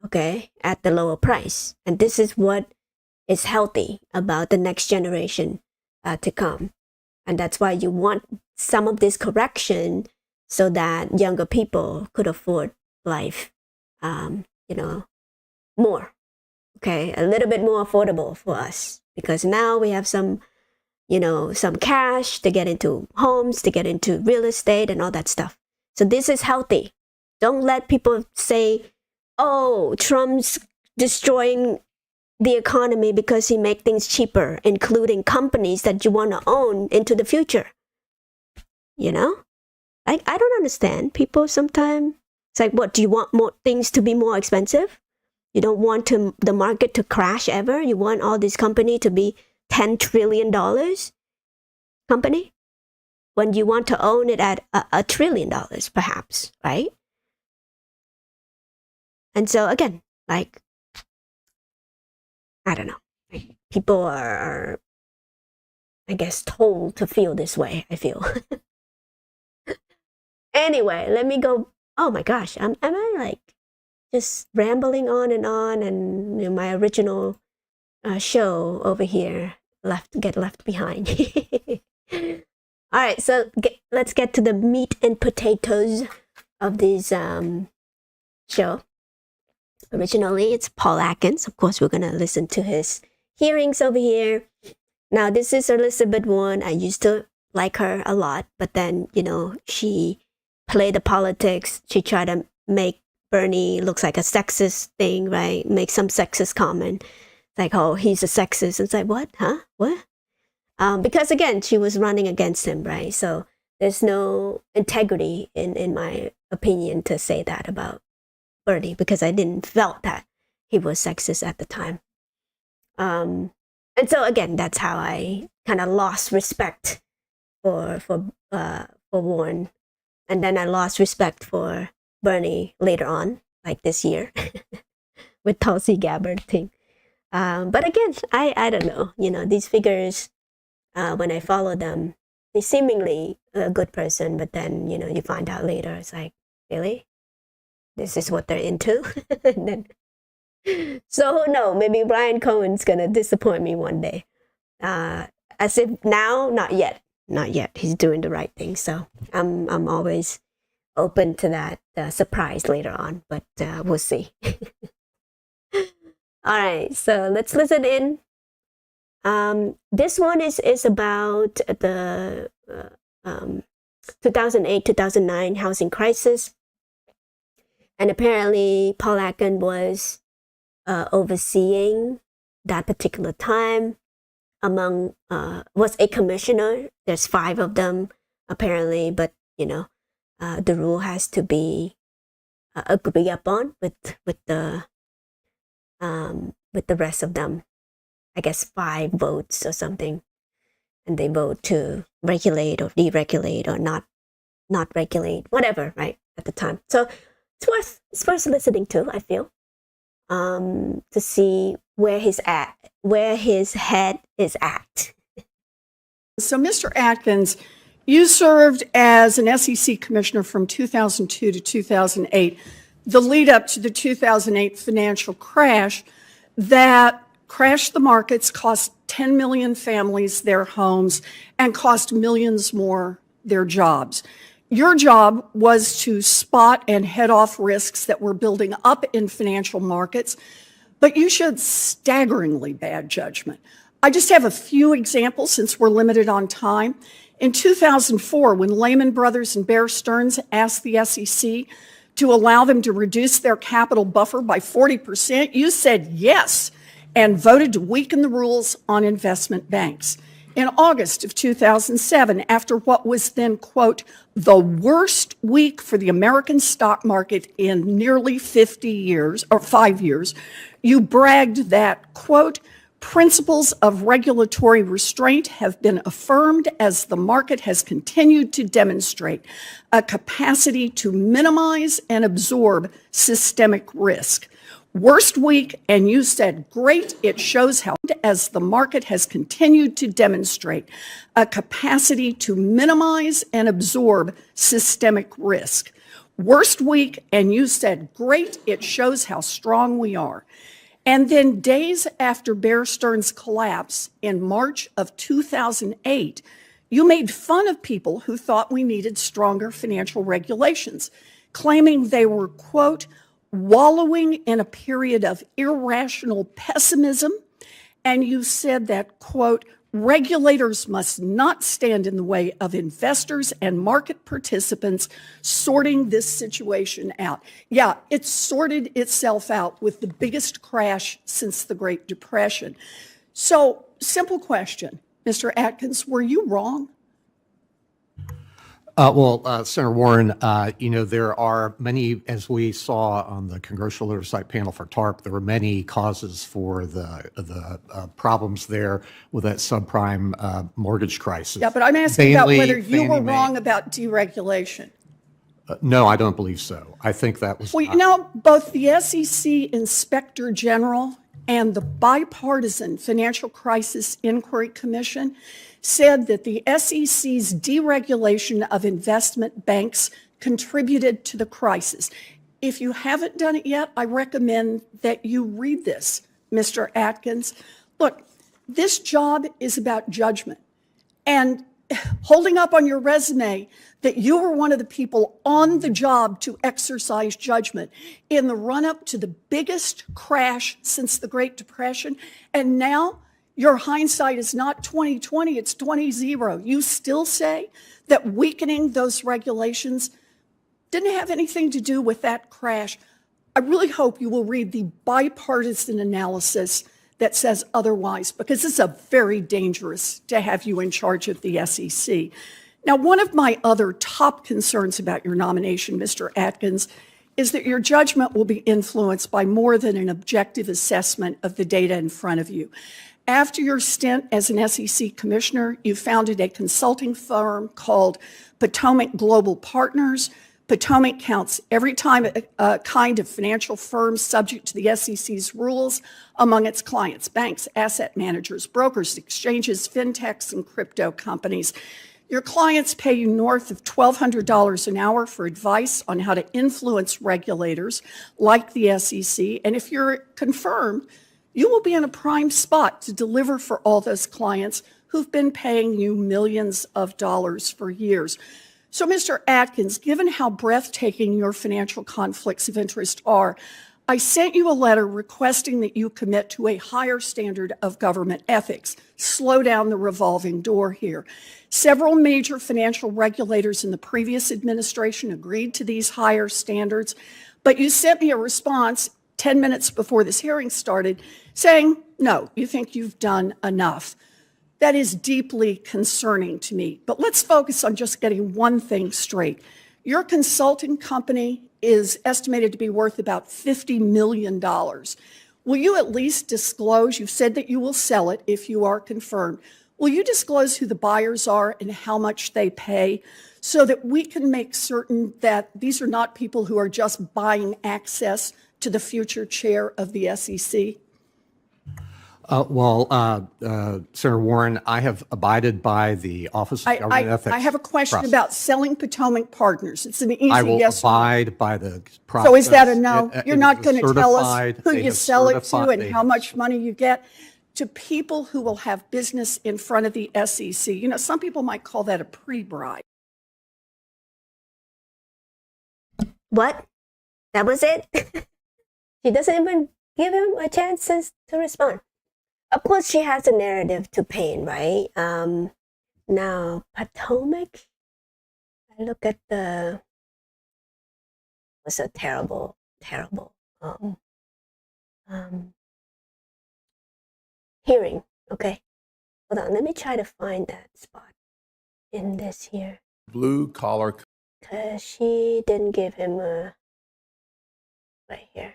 A: okay, at the lower price. And this is what is healthy about the next generation to come. And that's why you want some of this correction so that younger people could afford life, you know, more, okay, a little bit more affordable for us. Because now we have some, you know, some cash to get into homes, to get into real estate and all that stuff. So this is healthy. Don't let people say, oh, Trump's destroying the economy because he make things cheaper, including companies that you want to own into the future. You know? I don't understand. People sometimes, it's like, what, do you want more things to be more expensive? You don't want the market to crash ever? You want all these companies to be $10 trillion company? When you want to own it at $1 trillion, perhaps, right? And so again, like, I don't know. Like, people are, I guess, told to feel this way, I feel. Anyway, let me go oh my gosh, am I like just rambling on and my original show over here get left behind. All right, so let's get to the meat and potatoes of this show. Originally, it's Paul Atkins. Of course, we're gonna listen to his hearings over here. Now, this is Elizabeth Warren. I used to like her a lot, but then she played the politics. She tried to make Bernie looks like a sexist thing, right? Make some sexist comment, like, oh, he's a sexist. It's like, what? Huh? What? Because again, she was running against him, right? So there's no integrity in my opinion to say that about Bernie, because I didn't felt that he was sexist at the time. And so again, that's how I kind of lost respect for Warren, and then I lost respect for Bernie later on, like this year, with Tulsi Gabbard thing. But again, I don't know. These figures, when I follow them, they seemingly a good person, but then you find out later it's like, really, this is what they're into. And then, so who knows? Maybe Brian Cohen's gonna disappoint me one day. As if now, not yet. He's doing the right thing, so I'm always open to that surprise later on, but we'll see. All right, so let's listen in. This one is about the 2008-2009 housing crisis, and apparently Paul Atkins was overseeing that particular time. Was a commissioner. There's 5 of them apparently, but the rule has to be agreed upon with the rest of them. I guess 5 votes or something, and they vote to regulate or deregulate or not regulate, whatever, right, at the time. So it's worth listening to, I feel, to see where his head is at.
E: So, Mr. Atkins, you served as an SEC commissioner from 2002 to 2008, the lead up to the 2008 financial crash that crashed the markets, cost 10 million families their homes, and cost millions more their jobs. Your job was to spot and head off risks that were building up in financial markets, but you showed staggeringly bad judgment. I just have a few examples since we're limited on time. In 2004, when Lehman Brothers and Bear Stearns asked the SEC to allow them to reduce their capital buffer by 40%, you said yes and voted to weaken the rules on investment banks. In August of 2007, after what was then, quote, the worst week for the American stock market in nearly 50 years, or 5 years, you bragged that, quote, principles of regulatory restraint have been affirmed as the market has continued to demonstrate a capacity to minimize and absorb systemic risk. Worst week, and you said, great, it shows how, as the market has continued to demonstrate a capacity to minimize and absorb systemic risk. Worst week, and you said, great, it shows how strong we are. And then days after Bear Stearns' collapse in March of 2008, you made fun of people who thought we needed stronger financial regulations, claiming they were, quote, wallowing in a period of irrational pessimism. And you said that, quote, regulators must not stand in the way of investors and market participants sorting this situation out. Yeah, it sorted itself out with the biggest crash since the Great Depression. So, simple question, Mr. Atkins, were you wrong?
F: Senator Warren, there are many, as we saw on the Congressional Oversight Panel for TARP, there were many causes for the problems there with that subprime mortgage crisis.
E: Yeah, but I'm asking about whether you were wrong about deregulation.
F: No, I don't believe so. I think that was.
E: Well, both the SEC Inspector General and the Bipartisan Financial Crisis Inquiry Commission said that the SEC's deregulation of investment banks contributed to the crisis. If you haven't done it yet, I recommend that you read this, Mr. Atkins. Look, this job is about judgment. And holding up on your resume that you were one of the people on the job to exercise judgment in the run-up to the biggest crash since the Great Depression, and now your hindsight is not 20/20, it's 20/0. You still say that weakening those regulations didn't have anything to do with that crash. I really hope you will read the bipartisan analysis that says otherwise, because it's very dangerous to have you in charge of the SEC. Now, one of my other top concerns about your nomination, Mr. Atkins, is that your judgment will be influenced by more than an objective assessment of the data in front of you. After your stint as an SEC commissioner, you founded a consulting firm called Potomac Global Partners. Potomac counts every kind of financial firm subject to the SEC's rules among its clients: banks, asset managers, brokers, exchanges, fintechs, and crypto companies. Your clients pay you north of $1,200 an hour for advice on how to influence regulators like the SEC. And if you're confirmed, you will be in a prime spot to deliver for all those clients who've been paying you millions of dollars for years. So, Mr. Atkins, given how breathtaking your financial conflicts of interest are, I sent you a letter requesting that you commit to a higher standard of government ethics. Slow down the revolving door here. Several major financial regulators in the previous administration agreed to these higher standards, but you sent me a response 10 minutes before this hearing started saying, no, you think you've done enough. That is deeply concerning to me. But let's focus on just getting one thing straight. Your consulting company is estimated to be worth about $50 million. Will you at least disclose, you've said that you will sell it if you are confirmed, will you disclose who the buyers are and how much they pay so that we can make certain that these are not people who are just buying access to the future chair of the SEC?
F: Senator Warren, I have abided by the Office of Government Ethics.
E: I have a question about selling Potomac Partners. It's an easy yes or no.
F: I will abide by the process.
E: So is that a no? You're not going to tell us who you sell it to and how much money you get to people who will have business in front of the SEC. You know, some people might call that a pre-bribe.
A: What? That was it? She doesn't even give him a chance to respond. Of course, she has a narrative to paint, right? Now, Potomac, I look at was a terrible hearing. Okay, hold on. Let me try to find that spot in this here.
G: Blue collar.
A: Because she didn't give him a right here.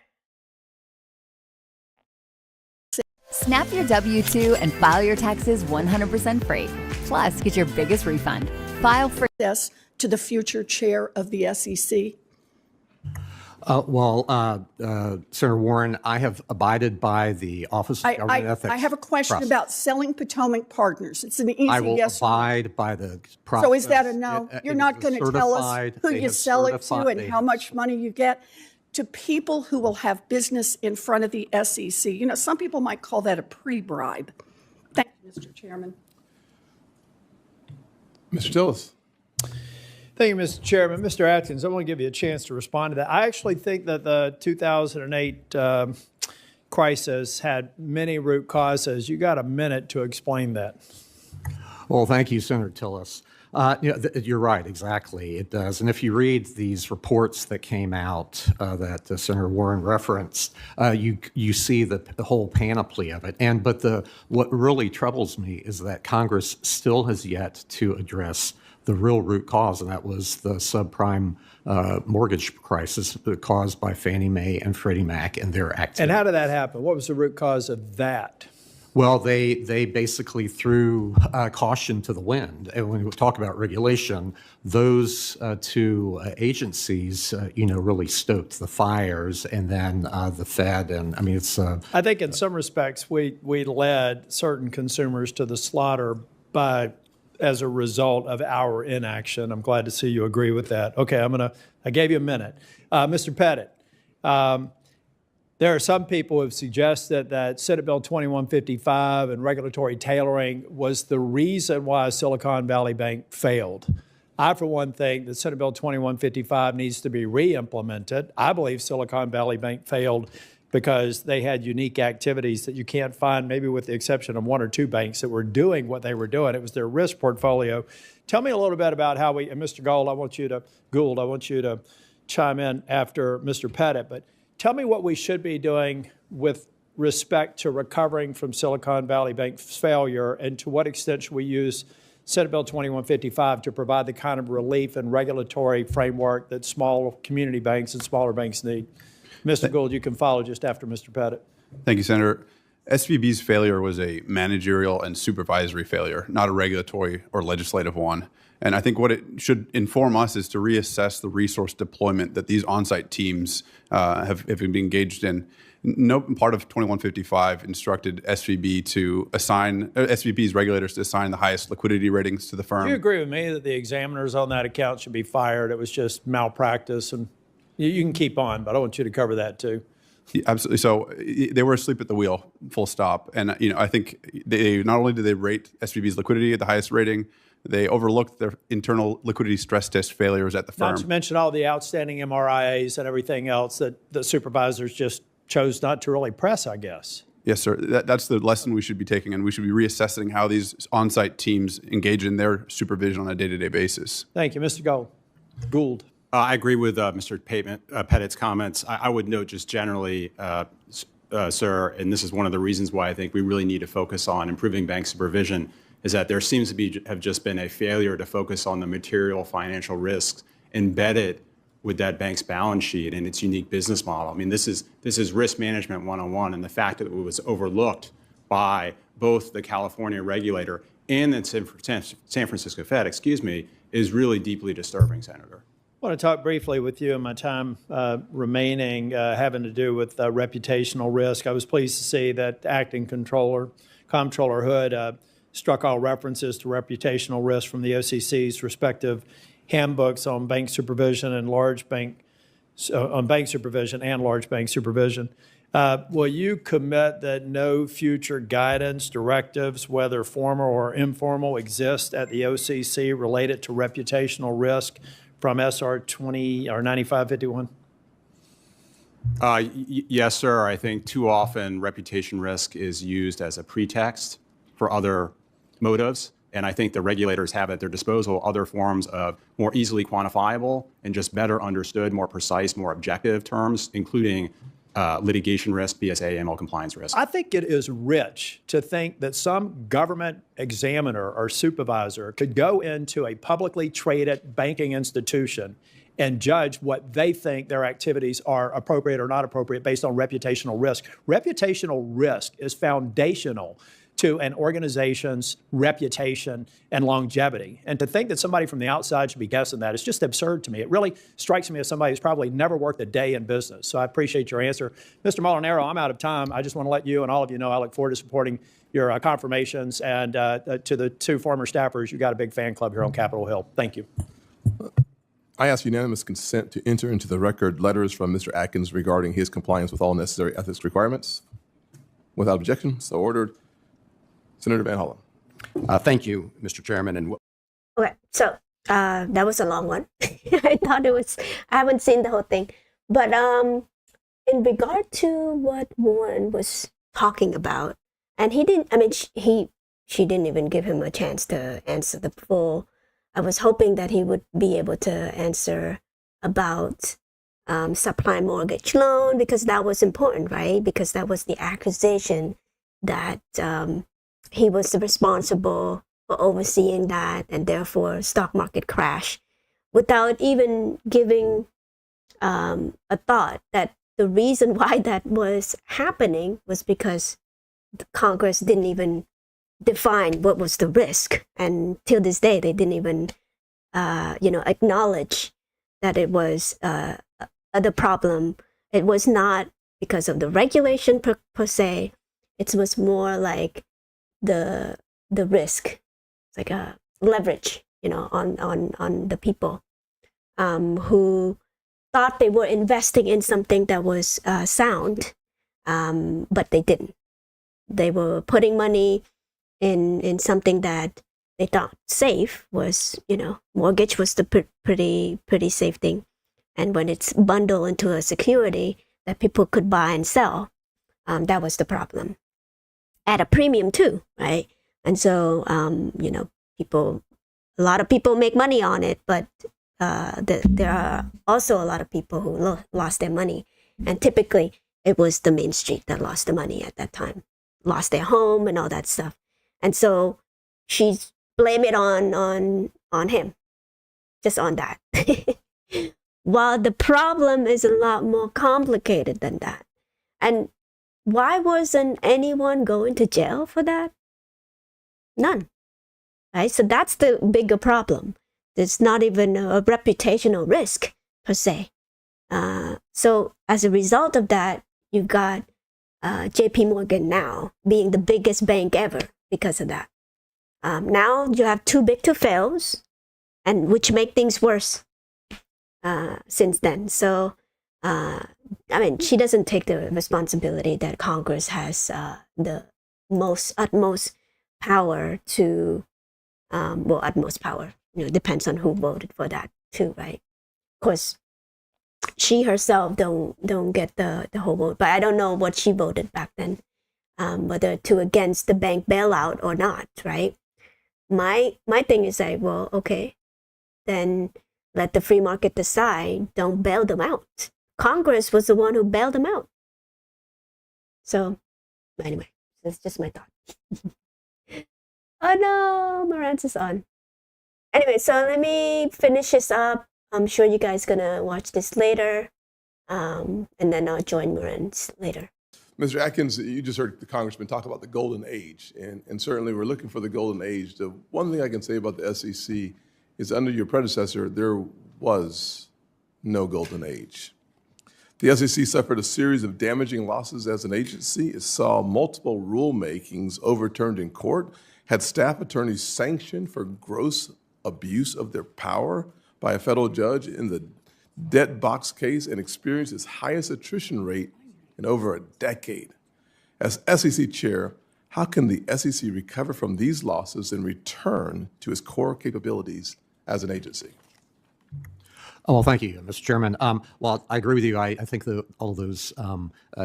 H: Snap your W-2 and file your taxes 100% free. Plus, get your biggest refund. File free.
E: This to the future chair of the SEC.
F: Senator Warren, I have abided by the Office of Government Ethics.
E: I have a question about selling Potomac Partners. It's an easy yes or no.
F: I will abide by the process.
E: So is that a no? You're not going to tell us who you sell it to and how much money you get to people who will have business in front of the SEC. You know, some people might call that a pre-bribe. Thank you, Mr. Chairman.
G: Mr. Tillis.
I: Thank you, Mr. Chairman. Mr. Atkins, I want to give you a chance to respond to that. I actually think that the 2008 crisis had many root causes. You got a minute to explain that.
F: Well, thank you, Senator Tillis. You're right, exactly. It does. And if you read these reports that came out that Senator Warren referenced, you see the whole panoply of it. But what really troubles me is that Congress still has yet to address the real root cause, and that was the subprime mortgage crisis caused by Fannie Mae and Freddie Mac and their activities.
I: And how did that happen? What was the root cause of that?
F: Well, they basically threw caution to the wind. And when we talk about regulation, those two agencies, really stoked the fires, and then the Fed. And I mean, it's.
I: I think in some respects, we led certain consumers to the slaughter by as a result of our inaction. I'm glad to see you agree with that. Okay, I gave you a minute. Mr. Pettit, there are some people who have suggested that Senate Bill 2155 and regulatory tailoring was the reason why Silicon Valley Bank failed. I, for one, think that Senate Bill 2155 needs to be re-implemented. I believe Silicon Valley Bank failed because they had unique activities that you can't find, maybe with the exception of one or two banks that were doing what they were doing. It was their risk portfolio. Tell me a little bit about how and Mr. Gould, I want you to chime in after Mr. Pettit, but tell me what we should be doing with respect to recovering from Silicon Valley Bank's failure, and to what extent should we use Senate Bill 2155 to provide the kind of relief and regulatory framework that small community banks and smaller banks need. Mr. Gould, you can follow just after Mr. Pettit.
J: Thank you, Senator. SVB's failure was a managerial and supervisory failure, not a regulatory or legislative one. And I think what it should inform us is to reassess the resource deployment that these on-site teams have been engaged in. No part of 2155 instructed SVB to assign SVB's regulators to assign the highest liquidity ratings to the firm.
I: Do you agree with me that the examiners on that account should be fired? It was just malpractice, and you can keep on, but I want you to cover that too.
J: Yeah, absolutely. So they were asleep at the wheel, full stop. And I think they not only did they rate SVB's liquidity at the highest rating, they overlooked their internal liquidity stress test failures at the firm.
I: Not to mention all the outstanding MRIAs and everything else that the supervisors just chose not to really press, I guess.
J: Yes, sir. That's the lesson we should be taking, and we should be reassessing how these on-site teams engage in their supervision on a day-to-day basis.
I: Thank you, Mr. Gould.
K: I agree with Mr. Pettit's comments. I would note just generally, sir, and this is one of the reasons why I think we really need to focus on improving bank supervision, is that there seems to have just been a failure to focus on the material financial risks embedded with that bank's balance sheet and its unique business model. I mean, this is risk management 101, and the fact that it was overlooked by both the California regulator and the San Francisco Fed, is really deeply disturbing, Senator.
I: I want to talk briefly with you in my time remaining having to do with reputational risk. I was pleased to see that acting Comptroller Hood struck all references to reputational risk from the OCC's respective handbooks on bank supervision and large bank supervision. Will you commit that no future guidance, directives, whether formal or informal, exist at the OCC related to reputational risk from SR 20 or 9551?
K: Yes, sir. I think too often reputation risk is used as a pretext for other motives. And I think the regulators have at their disposal other forms of more easily quantifiable and just better understood, more precise, more objective terms, including litigation risk, BSA, AML compliance risk.
I: I think it is rich to think that some government examiner or supervisor could go into a publicly traded banking institution and judge what they think their activities are appropriate or not appropriate based on reputational risk. Reputational risk is foundational to an organization's reputation and longevity. And to think that somebody from the outside should be guessing that is just absurd to me. It really strikes me as somebody who's probably never worked a day in business. So I appreciate your answer. Mr. Molinaro, I'm out of time. I just want to let you and all of you know I look forward to supporting your confirmations. And to the two former staffers, you got a big fan club here on Capitol Hill. Thank you.
G: I ask unanimous consent to enter into the record letters from Mr. Atkins regarding his compliance with all necessary ethics requirements. Without objection, so ordered. Senator Van Hollen.
F: Thank you, Mr. Chairman. And
A: Okay, so that was a long one. I thought it was, I haven't seen the whole thing. But in regard to what Warren was talking about, and he didn't, I mean, she didn't even give him a chance to answer the full. I was hoping that he would be able to answer about subprime mortgage loan, because that was important, right? Because that was the accusation that he was responsible for overseeing that, and therefore stock market crash, without even giving a thought that the reason why that was happening was because the Congress didn't even define what was the risk, and till this day they didn't even acknowledge that it was the problem. It was not because of the regulation per se. It was more like the risk. It's like leverage, on the people who thought they were investing in something that was sound, but they didn't. They were putting money in something that they thought safe was, mortgage was the pretty safe thing. And when it's bundled into a security that people could buy and sell, that was the problem. At a premium too, right? And so, a lot of people make money on it, but there are also a lot of people who lost their money. And typically it was the Main Street that lost the money at that time, lost their home and all that stuff. And so she's blame it on him, just on that. While the problem is a lot more complicated than that. And why wasn't anyone going to jail for that? None. Right? So that's the bigger problem. It's not even a reputational risk per se. So as a result of that, you got JP Morgan now being the biggest bank ever because of that. Now you have too big to fails, and which make things worse since then. So, she doesn't take the responsibility that Congress has the utmost power to, utmost power, depends on who voted for that too, right? Of course, she herself don't get the whole vote, but I don't know what she voted back then, whether to against the bank bailout or not, right? My thing is like, well, okay, then let the free market decide. Don't bail them out. Congress was the one who bailed them out. So, anyway, that's just my thought. Oh no, Marantz is on. Anyway, so let me finish this up. I'm sure you guys gonna watch this later, and then I'll join Marantz later.
G: Mr. Atkins, you just heard the congressman talk about the golden age, and certainly we're looking for the golden age. The one thing I can say about the SEC is under your predecessor, there was no golden age. The SEC suffered a series of damaging losses as an agency. It saw multiple rulemakings overturned in court, had staff attorneys sanctioned for gross abuse of their power by a federal judge in the debt box case, and experienced its highest attrition rate in over a decade. As SEC chair, how can the SEC recover from these losses and return to its core capabilities as an agency?
F: Oh, well, thank you, Mr. Chairman. Well, I agree with you. I think all of those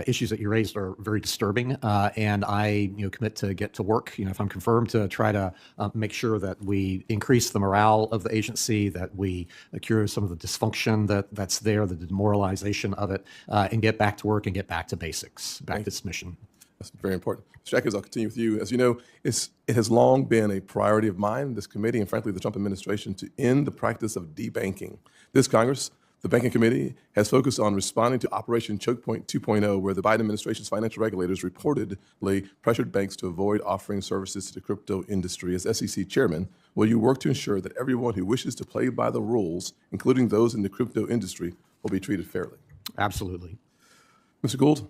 F: issues that you raised are very disturbing, and I commit to get to work, if I'm confirmed, to try to make sure that we increase the morale of the agency, that we cure some of the dysfunction that's there, the demoralization of it, and get back to work and get back to basics, back to its mission.
G: That's very important. Mr. Atkins, I'll continue with you. As you know, it has long been a priority of mine, this committee, and frankly, the Trump administration, to end the practice of debanking. This Congress, the Banking Committee, has focused on responding to Operation Choke Point 2.0, where the Biden administration's financial regulators reportedly pressured banks to avoid offering services to the crypto industry. As SEC chairman, will you work to ensure that everyone who wishes to play by the rules, including those in the crypto industry, will be treated fairly?
F: Absolutely.
G: Mr. Gould,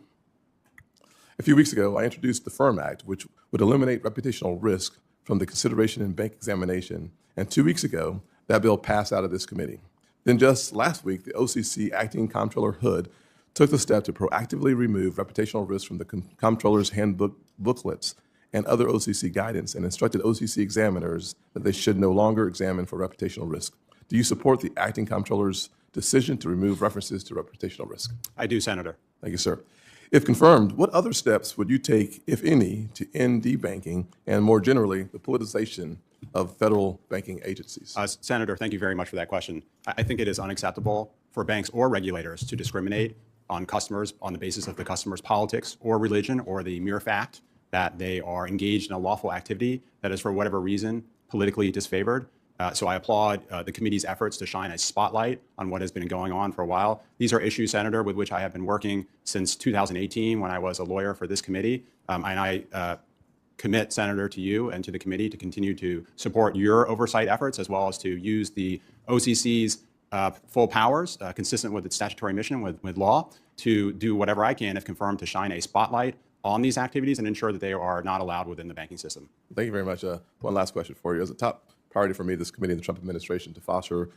G: a few weeks ago, I introduced the FIRM Act, which would eliminate reputational risk from the consideration in bank examination. And 2 weeks ago, that bill passed out of this committee. Then just last week, the OCC acting comptroller Hood took the step to proactively remove reputational risk from the comptroller's handbook booklets and other OCC guidance, and instructed OCC examiners that they should no longer examine for reputational risk. Do you support the acting comptroller's decision to remove references to reputational risk?
K: I do, Senator.
G: Thank you, sir. If confirmed, what other steps would you take, if any, to end debanking and, more generally, the politicization of federal banking agencies?
K: Senator, thank you very much for that question. I think it is unacceptable for banks or regulators to discriminate on customers on the basis of the customer's politics or religion, or the mere fact that they are engaged in a lawful activity that is, for whatever reason, politically disfavored. So I applaud the committee's efforts to shine a spotlight on what has been going on for a while. These are issues, Senator, with which I have been working since 2018 when I was a lawyer for this committee. And I commit, Senator, to you and to the committee to continue to support your oversight efforts, as well as to use the OCC's full powers, consistent with its statutory mission with law, to do whatever I can, if confirmed, to shine a spotlight on these activities and ensure that they are not allowed within the banking system.
G: Thank you very much. One last question for you. As a top priority for me, this committee, and the Trump administration to foster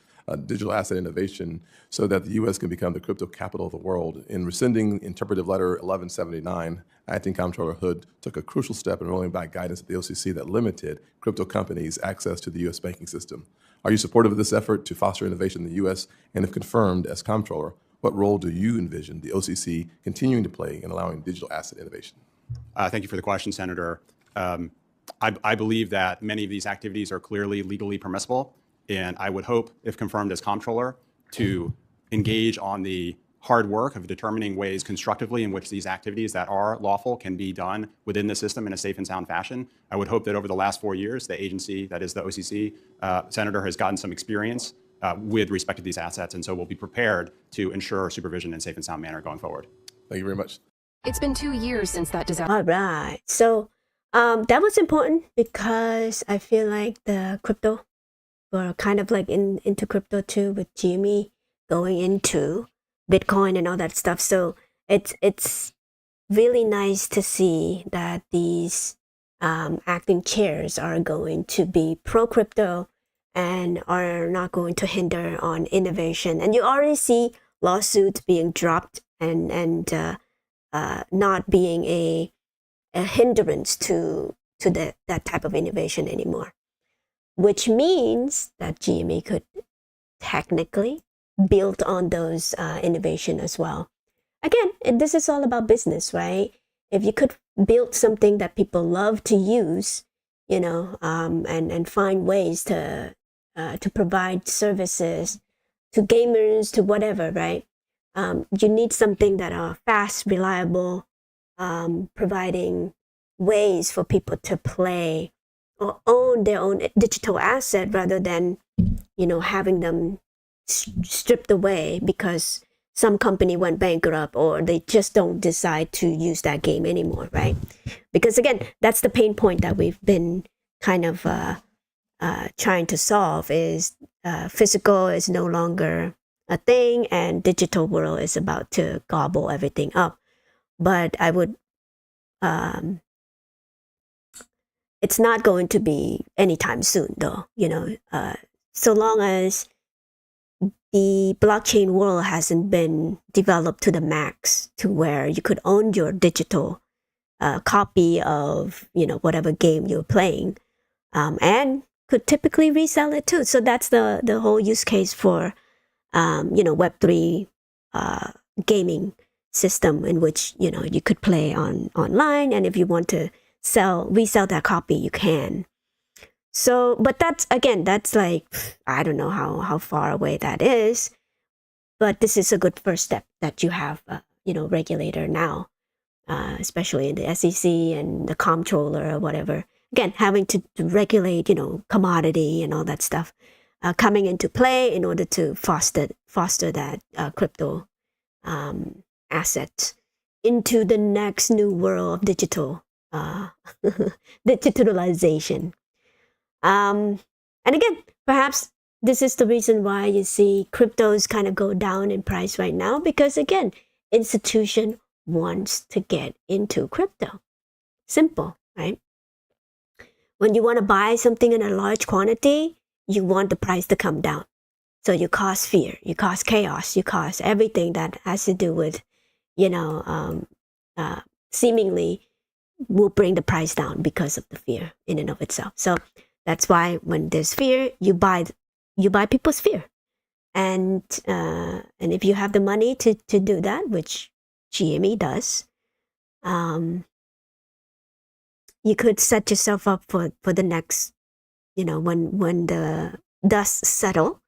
G: digital asset innovation so that the U.S. can become the crypto capital of the world. In rescinding Interpretive Letter 1179, Acting Comptroller Hood took a crucial step in rolling back guidance at the OCC that limited crypto companies' access to the U.S. banking system. Are you supportive of this effort to foster innovation in the U.S.? And if confirmed as Comptroller, what role do you envision the OCC continuing to play in allowing digital asset innovation?
K: Thank you for the question, Senator. I believe that many of these activities are clearly legally permissible, and I would hope, if confirmed as Comptroller, to engage on the hard work of determining ways constructively in which these activities that are lawful can be done within the system in a safe and sound fashion. I would hope that over the last 4 years, the agency, that is the OCC, Senator, has gotten some experience with respect to these assets, and so we'll be prepared to ensure supervision in a safe and sound manner going forward.
G: Thank you very much.
L: It's been 2 years since that disaster.
A: All right. So that was important because I feel like the crypto were kind of like into crypto too, with Jimmy going into Bitcoin and all that stuff. So it's really nice to see that these acting chairs are going to be pro crypto and are not going to hinder on innovation. And you already see lawsuits being dropped and not being a hindrance to that type of innovation anymore, which means that GME could technically build on those innovation as well. Again, this is all about business, right? If you could build something that people love to use, and find ways to provide services to gamers, to whatever, right? You need something that are fast, reliable, providing ways for people to play or own their own digital asset rather than, having them stripped away because some company went bankrupt or they just don't decide to use that game anymore, right? Because again, that's the pain point that we've been kind of trying to solve is physical is no longer a thing and digital world is about to gobble everything up. But I would, it's not going to be anytime soon though, so long as the blockchain world hasn't been developed to the max to where you could own your digital copy of, whatever game you're playing, and could typically resell it too. So that's the whole use case for, Web3 gaming system in which, you could play online. And if you want to resell that copy, you can. So, but that's like, I don't know how far away that is, but this is a good first step that you have, regulator now, especially in the SEC and the comptroller or whatever. Again, having to regulate, commodity and all that stuff, coming into play in order to foster that crypto asset into the next new world of digital digitalization. And again, perhaps this is the reason why you see cryptos kind of go down in price right now, because again, institution wants to get into crypto. Simple, right? When you want to buy something in a large quantity, you want the price to come down. So you cause fear, you cause chaos, you cause everything that has to do with, seemingly will bring the price down because of the fear in and of itself. So that's why when there's fear, you buy people's fear. And if you have the money to do that, which GME does, you could set yourself up for the next, when the dust settle,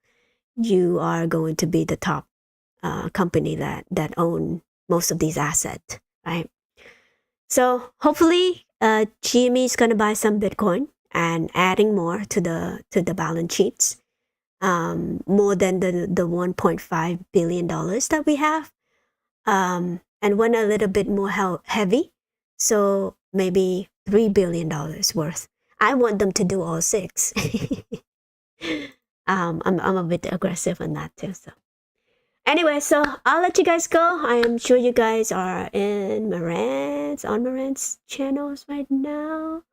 A: you are going to be the top company that own most of these assets, right? So hopefully GME is going to buy some Bitcoin and adding more to the balance sheets, more than the $1.5 billion that we have, and went a little bit more heavy, so maybe $3 billion worth. I want them to do all six. I'm a bit aggressive on that too. So anyway, so I'll let you guys go. I am sure you guys are on Moran's channels right now.